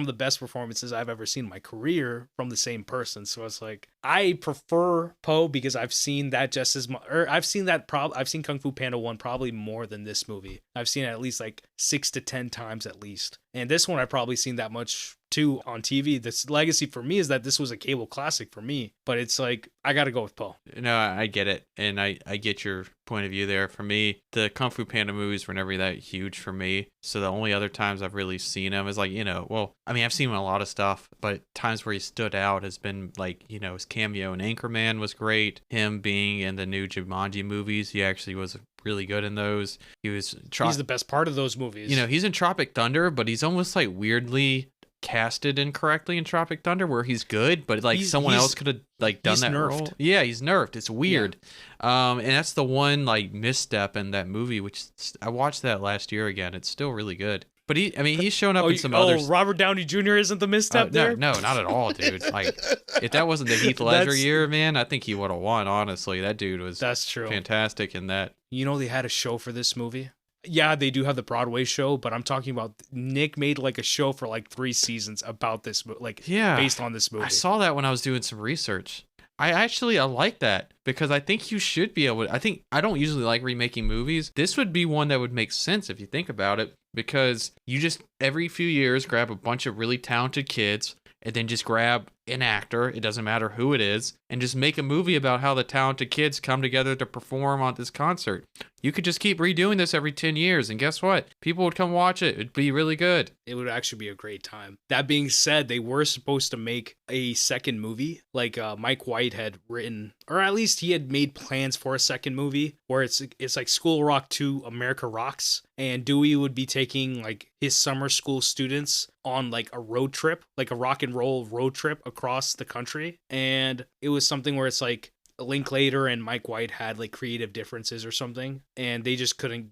of the best performances I've ever seen in my career from the same person. So it's like, I prefer Poe because I've seen that just as much, or I've seen Kung Fu Panda 1 probably more than this movie. I've seen it at least like 6 to 10 times at least. And this one I've probably seen that much too on TV. This legacy for me is that this was a cable classic for me, but it's like I gotta go with Poe. No, I get it, and I get your point of view there. For me, the Kung Fu Panda movies were never that huge for me, so the only other times I've really seen him is like, well, I mean, I've seen him in a lot of stuff, but times where he stood out has been like, his cameo in Anchorman was great. Him being in the new Jumanji movies, he actually was really good in those. He's the best part of those movies. He's in Tropic Thunder, but he's almost like weirdly casted incorrectly in Tropic Thunder, where he's good, but like someone else could have like done that nerfed. role. Yeah, he's nerfed. It's weird. Yeah. And that's the one like misstep in that movie, which I watched that last year again. It's still really good. But he's shown up in some others. Robert Downey Jr. isn't the misstep there? No, not at all, dude. Like, if that wasn't the Heath Ledger year, man, I think he would have won, honestly. That dude was fantastic in that. They had a show for this movie? Yeah, they do have the Broadway show, but I'm talking about Nick made like a show for like 3 seasons about this, based on this movie. I saw that when I was doing some research. I like that because I think you should be able to. I don't usually like remaking movies. This would be one that would make sense if you think about it, because you just every few years grab a bunch of really talented kids and then just grab an actor, it doesn't matter who it is, and just make a movie about how the talented kids come together to perform on this concert. You could just keep redoing this every 10 years, and guess what? People would come watch it. It'd be really good. It would actually be a great time. That being said, they were supposed to make a second movie. Like Mike White had written, or at least he had made plans for a second movie, where it's like School Rock 2 America Rocks, and Dewey would be taking like his summer school students on like a road trip, like a rock and roll road trip across the country. And it was something where it's like Linklater and Mike White had like creative differences or something, and they just couldn't,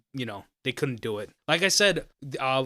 they couldn't do it. Like I said,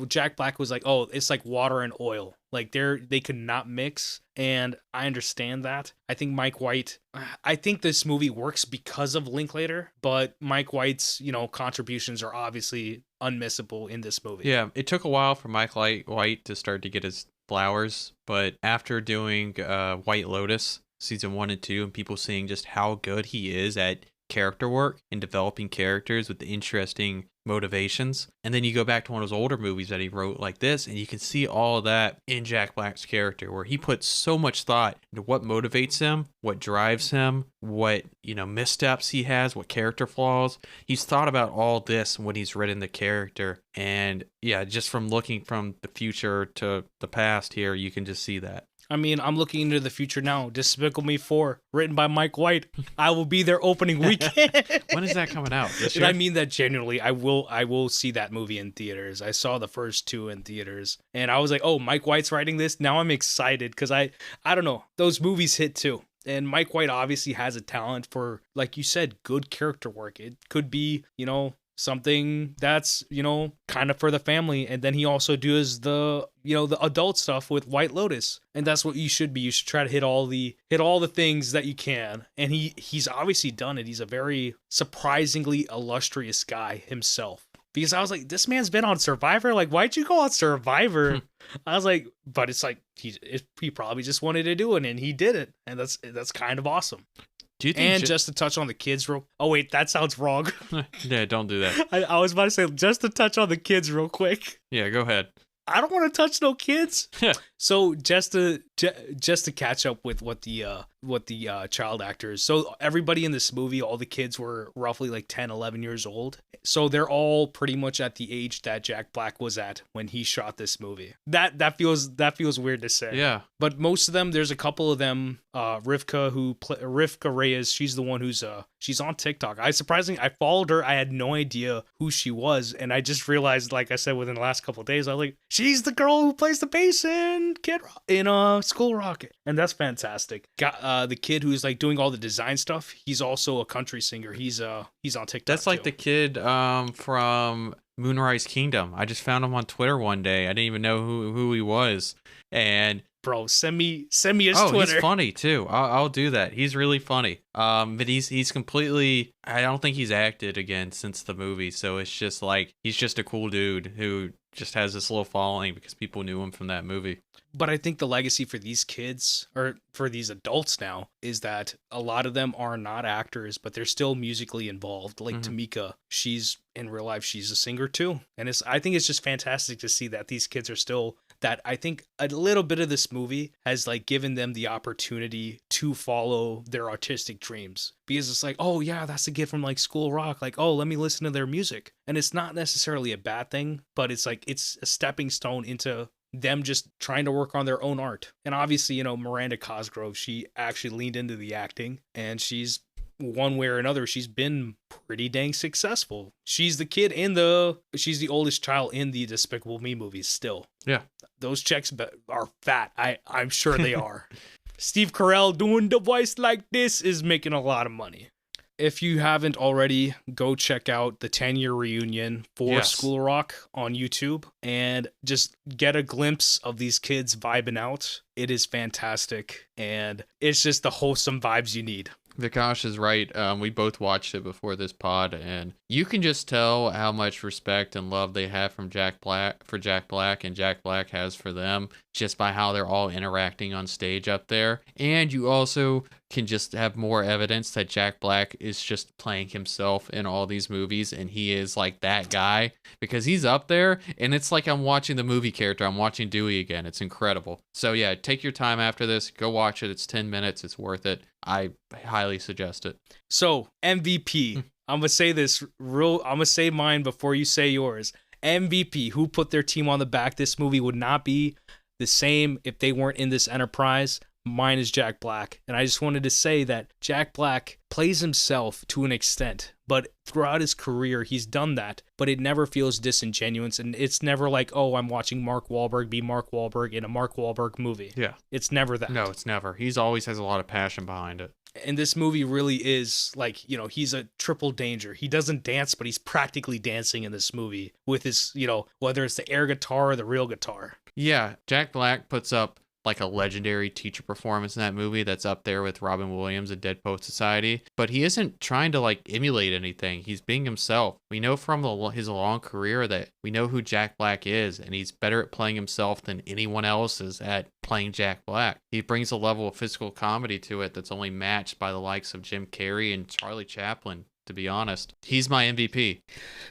Jack Black was like, oh, it's like water and oil. Like they could not mix, and I understand that. I think Mike White, I think this movie works because of Linklater, but Mike White's, contributions are obviously unmissable in this movie. Yeah, it took a while for Mike White to start to get his flowers, but after doing White Lotus season 1 and 2, and people seeing just how good he is at character work and developing characters with interesting motivations, and then you go back to one of those older movies that he wrote like this, and you can see all of that in Jack Black's character, where he puts so much thought into what motivates him, what drives him, what missteps he has, what character flaws. He's thought about all this when he's written the character, and yeah, just from looking from the future to the past here, you can just see that. I mean, I'm looking into the future now. Despicable Me 4, written by Mike White. I will be there opening weekend. When is that coming out? This year? And I mean that genuinely. I will see that movie in theaters. I saw the first 2 in theaters, and I was like, oh, Mike White's writing this? Now I'm excited, because I don't know. Those movies hit too. And Mike White obviously has a talent for, like you said, good character work. It could be, something that's, kind of for the family. And then he also does the adult stuff with White Lotus. And that's what you should be. You should try to hit all the things that you can. And he's obviously done it. He's a very surprisingly illustrious guy himself. Because I was like, this man's been on Survivor. Like, why'd you go on Survivor? I was like, but it's like, he probably just wanted to do it, and he did it. And that's kind of awesome. Do you think just to touch on the kids oh wait, that sounds wrong. Yeah, don't do that. I was about to say, just to touch on the kids real quick. Yeah, go ahead. I don't want to touch no kids. So just to catch up with what the child actors. So everybody in this movie, all the kids were roughly like 10, 11 years old. So they're all pretty much at the age that Jack Black was at when he shot this movie. That feels weird to say. Yeah. But most of them, there's a couple of them. Rivka Reyes, she's the one who's she's on TikTok. I followed her. I had no idea who she was, and I just realized, like I said, within the last couple of days, I was like, she's the girl who plays the bass in School Rocket, and that's fantastic. Got the kid who's like doing all the design stuff. He's also a country singer. He's on TikTok. That's like too. The kid from Moonrise Kingdom. I just found him on Twitter one day. I didn't even know who he was, and. Bro, send me his Twitter. He's funny too. I'll do that. He's really funny. But he's completely. I don't think he's acted again since the movie. So it's just like he's just a cool dude who just has this little following because people knew him from that movie. But I think the legacy for these kids, or for these adults now, is that a lot of them are not actors, but they're still musically involved. Like Tamika, she's in real life, she's a singer too. And I think it's just fantastic to see that these kids are still, that I think a little bit of this movie has like given them the opportunity to follow their artistic dreams. Because it's like, oh yeah, that's a kid from like School Rock. Like, oh, let me listen to their music. And it's not necessarily a bad thing, but it's like, it's a stepping stone into them just trying to work on their own art. And obviously, you know, Miranda Cosgrove, she actually leaned into the acting, and she's, one way or another, she's been pretty dang successful. She's the kid she's the oldest child in the Despicable Me movies still. Yeah. Those checks are fat. I'm sure they are. Steve Carell doing the voice like this is making a lot of money. If you haven't already, go check out the 10-year reunion for School Rock on YouTube and just get a glimpse of these kids vibing out. It is fantastic, and it's just the wholesome vibes you need. Vikash is right. We both watched it before this pod, and you can just tell how much respect and love they have from Jack Black, and Jack Black has for them, just by how they're all interacting on stage up there. And you also can just have more evidence that Jack Black is just playing himself in all these movies, and he is like that guy, because he's up there, and it's like I'm watching the movie character. I'm watching Dewey again. It's incredible. So yeah, take your time after this. Go watch it. It's 10 minutes. It's worth it. I highly suggest it. So MVP. I'm gonna say this I'm gonna say mine before you say yours. MVP, who put their team on the back. This movie would not be the same if they weren't in this enterprise. Mine is Jack Black. And I just wanted to say that Jack Black plays himself to an extent, but throughout his career, he's done that, but it never feels disingenuous. And it's never like, oh, I'm watching Mark Wahlberg be Mark Wahlberg in a Mark Wahlberg movie. Yeah. It's never that. No, it's never. He's always has a lot of passion behind it. And this movie really is like, you know, he's a triple danger. He doesn't dance, but he's practically dancing in this movie with his, you know, whether it's the air guitar or the real guitar. Yeah. Jack Black puts up like a legendary teacher performance in that movie that's up there with Robin Williams and Dead Poet Society, but he isn't trying to like emulate anything. He's being himself. We know from his long career that we know who Jack Black is, and he's better at playing himself than anyone else is at playing Jack Black. He brings a level of physical comedy to it that's only matched by the likes of Jim Carrey and Charlie Chaplin. To be honest, he's my MVP.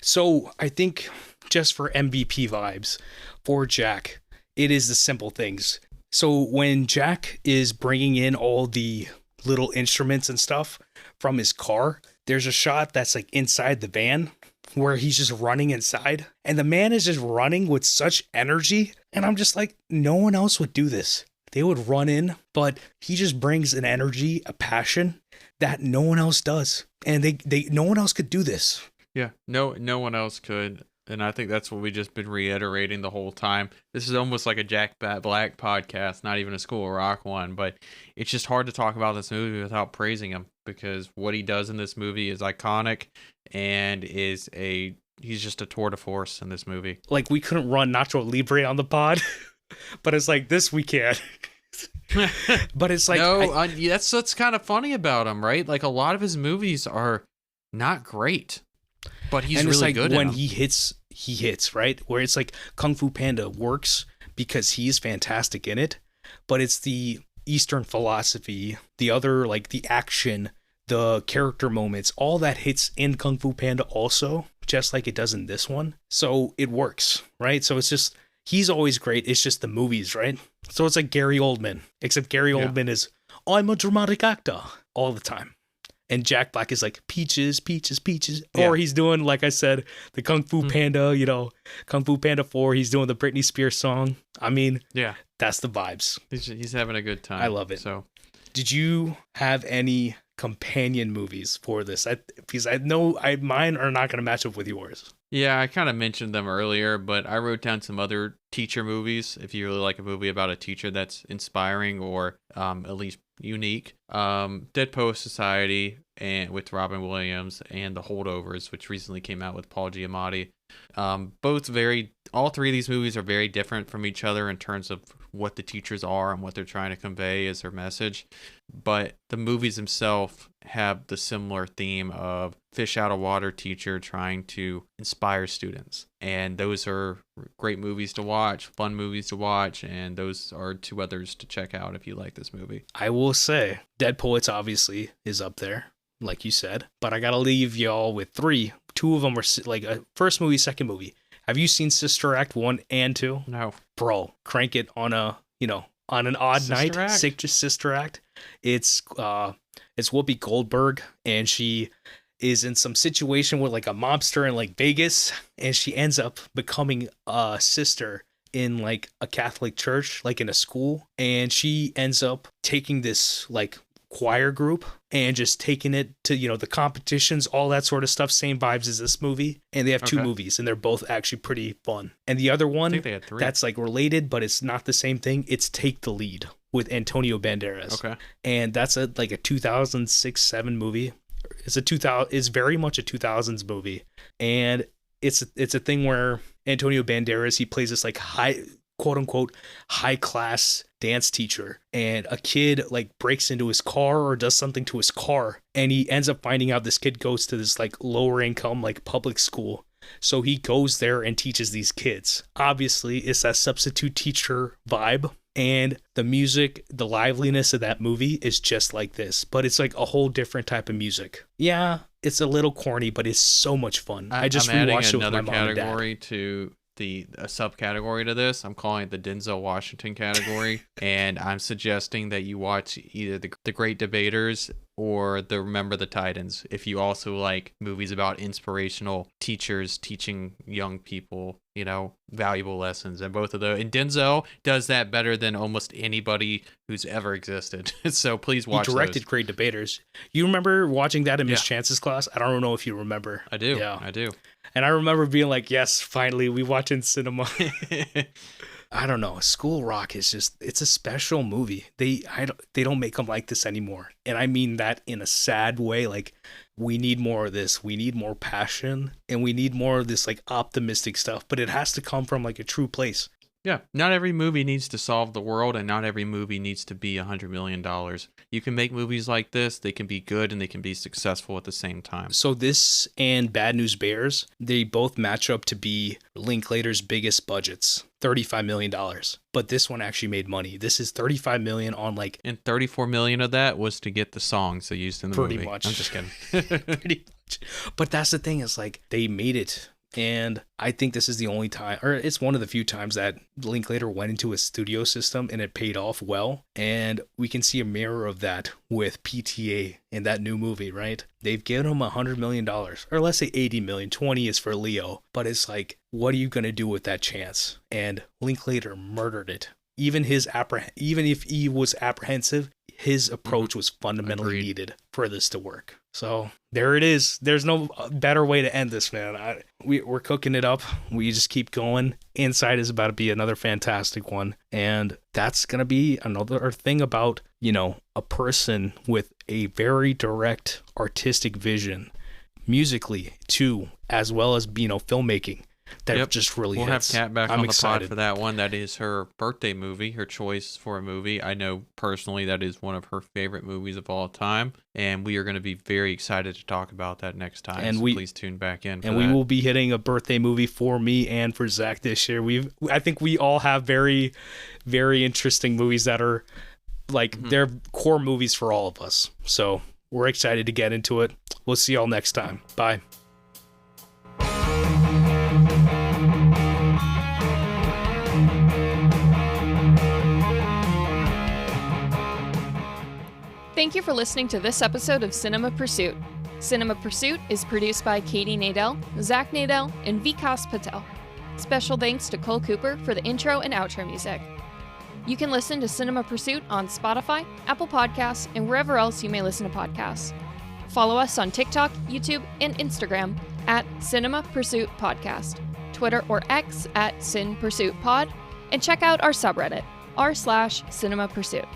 So I think just for MVP vibes for Jack, it is the simple things. So when Jack is bringing in all the little instruments and stuff from his car, there's a shot that's like inside the van where he's just running inside, and the man is just running with such energy. And I'm just like, no one else would do this. They would run in, but he just brings an energy, a passion that no one else does. And no one else could do this. Yeah, no one else could. And I think that's what we've just been reiterating the whole time. This is almost like a Jack Black podcast, not even a School of Rock one. But it's just hard to talk about this movie without praising him, because what he does in this movie is iconic and he's just a tour de force in this movie. Like, we couldn't run Nacho Libre on the pod, but it's like, this we can. But it's like... No, that's what's kind of funny about him, right? Like, a lot of his movies are not great. But he's really like good when he hits, right? Where it's like Kung Fu Panda works because he's fantastic in it, but it's the Eastern philosophy, the other, like the action, the character moments, all that hits in Kung Fu Panda also, just like it does in this one. So it works, right? So it's just, he's always great. It's just the movies, right? So it's like Gary Oldman, except Gary Oldman is, I'm a dramatic actor all the time. And Jack Black is like, peaches, peaches, peaches. Yeah. Or he's doing, like I said, the Kung Fu Panda, you know, Kung Fu Panda 4. He's doing the Britney Spears song. I mean, yeah, that's the vibes. He's having a good time. I love it. So, did you have any companion movies for this? Because I know mine are not going to match up with yours. Yeah, I kind of mentioned them earlier, but I wrote down some other teacher movies. If you really like a movie about a teacher that's inspiring or at least unique, Dead Poet Society and with Robin Williams, and The Holdovers, which recently came out with Paul Giamatti. All three of these movies are very different from each other in terms of what the teachers are and what they're trying to convey as their message. But the movies themselves have the similar theme of fish out of water teacher trying to inspire students. And those are great movies to watch, fun movies to watch, and those are two others to check out if you like this movie. I will say, Dead Poets obviously is up there, like you said, but I gotta leave y'all with three. Two of them are like a first movie, second movie. Have you seen Sister Act 1 and 2? No. Bro, crank it on on an odd Sister night. Act? Sister Act. It's Whoopi Goldberg, and she is in some situation with like a mobster in like Vegas, and she ends up becoming a sister in like a Catholic church, like in a school, and she ends up taking this like choir group and just taking it to the competitions, all that sort of stuff. Same vibes as this movie, and they have two movies, and they're both actually pretty fun. And the other one, I think they had three. That's like related, but it's not the same thing. It's Take the Lead with Antonio Banderas. Okay, and that's a 2006-7 movie. It's very much a 2000s movie, and it's a thing where Antonio Banderas, he plays this like quote unquote high class dance teacher, and a kid like breaks into his car or does something to his car, and he ends up finding out this kid goes to this like lower income like public school, so he goes there and teaches these kids. Obviously it's that substitute teacher vibe, and the music, the liveliness of that movie is just like this, but it's like a whole different type of music. Yeah, it's a little corny, but it's so much fun. I just rewatched it with my mom and dad. Category to a subcategory to this. I'm calling it the Denzel Washington category, and I'm suggesting that you watch either the Great Debaters or the Remember the Titans if you also like movies about inspirational teachers teaching young people valuable lessons. And both of those, and Denzel does that better than almost anybody who's ever existed. So please watch. He directed those. Great Debaters. You remember watching that in Miss Chance's class? I don't know if you remember. I do. Yeah, I do. And I remember being like, yes, finally, we watching cinema. I don't know. School Rock is it's a special movie. They don't make them like this anymore. And I mean that in a sad way. Like, we need more of this. We need more passion, and we need more of this like optimistic stuff, but it has to come from like a true place. Yeah, not every movie needs to solve the world, and not every movie needs to be $100 million. You can make movies like this. They can be good, and they can be successful at the same time. So this and Bad News Bears, they both match up to be Linklater's biggest budgets, $35 million. But this one actually made money. This is $35 million on like... And $34 million of that was to get the songs they used in the movie. Pretty much. I'm just kidding. Pretty much. But that's the thing, is like, they made it. And I think this is the only time, or it's one of the few times that Linklater went into a studio system and it paid off well. And we can see a mirror of that with PTA in that new movie, right? They've given him $100 million, or let's say 80 million, 20 is for Leo. But it's like, what are you going to do with that chance? And Linklater murdered it. Even if he was apprehensive, his approach was fundamentally needed for this to work. So there it is. There's no better way to end this, man. We're cooking it up. We just keep going. Inside is about to be another fantastic one. And that's going to be another thing about, a person with a very direct artistic vision, musically too, as well as, filmmaking. That just really We'll hits. have Kat back I'm on excited. the pod for that one. That is her birthday movie, her choice for a movie. I know personally that is one of her favorite movies of all time, and we are going to be very excited to talk about that next time. And please tune back in. And we will be hitting a birthday movie for me and for Zach this year. I think we all have very, very interesting movies that are like they're core movies for all of us. So we're excited to get into it. We'll see y'all next time. Bye. Thank you for listening to this episode of Cinema Pursuit. Cinema Pursuit is produced by Katie Nadell, Zach Nadell, and Vikas Patel. Special thanks to Cole Cooper for the intro and outro music. You can listen to Cinema Pursuit on Spotify, Apple Podcasts, and wherever else you may listen to podcasts. Follow us on TikTok, YouTube, and Instagram at Cinema Pursuit Podcast, Twitter or X at Cin Pursuit Pod, and check out our subreddit, r/Cinema Pursuit.